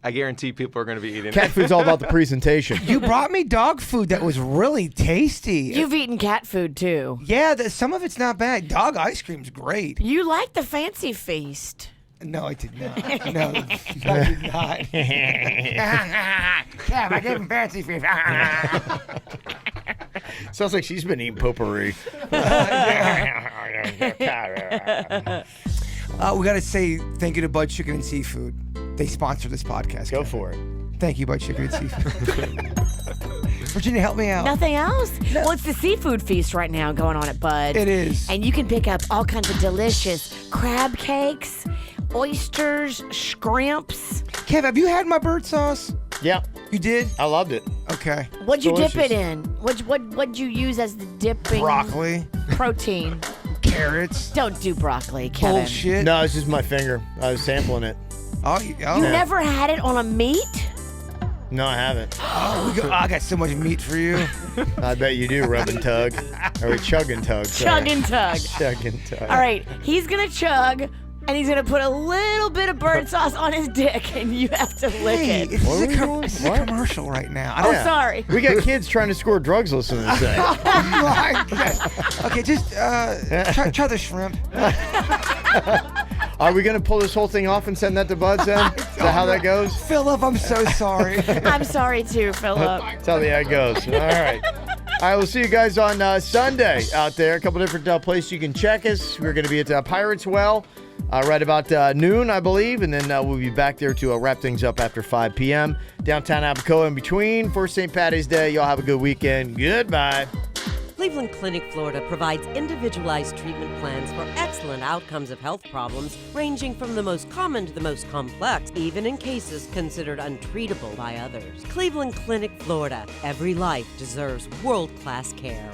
I guarantee people are going to be eating Cat it. food's all about the presentation. You brought me dog food that was really tasty. You've eaten cat food too. Yeah, some of it's not bad. Dog ice cream's great. You like the fancy feast. No, I did not. No, I did not. Kev, I gave him fancy feast. Sounds like she's been eating potpourri. We got to say thank you to Bud Chicken and Seafood. They sponsor this podcast. Go Kevin. for it. Thank you, Bud Chicken and Seafood. Virginia, help me out. Nothing else? Well, it's the seafood feast right now going on at Bud's. It is. And you can pick up all kinds of delicious crab cakes, oysters, shrimps. Kev, have you had my bird sauce? Yeah, You did? I loved it. Okay. What'd you dip Delicious. it in? What'd you use as the dipping Broccoli, protein? carrots, Don't do broccoli, Kevin. bullshit. No, it's just my finger. I was sampling it. Oh, You oh. never had it on a meat? No, I haven't. I got so much meat for you. I bet you do, rub and tug. Or chug and tug. Chug and tug. Chug and tug. All right, he's gonna chug, and he's gonna put a little bit of bird sauce on his dick, and you have to lick Hey, it. this What is are a, we doing? this is a What? commercial right now. Oh, sorry. We got kids trying to score drugs listening to this thing. Oh my God. Okay, just try the shrimp. Are we going to pull this whole thing off and send that to Buds then? Is that how that goes? Philip, I'm so sorry. I'm sorry too, Philip. That's how the ad goes. All right. All right, we'll see you guys on Sunday out there. A couple different places you can check us. We're going to be at Pirates Well right about noon, I believe, and then we'll be back there to wrap things up after 5 p.m. Downtown Abacoa in between for St. Patty's Day. Y'all have a good weekend. Goodbye. Cleveland Clinic, Florida provides individualized treatment plans for excellent outcomes of health problems ranging from the most common to the most complex, even in cases considered untreatable by others. Cleveland Clinic, Florida. Every life deserves world-class care.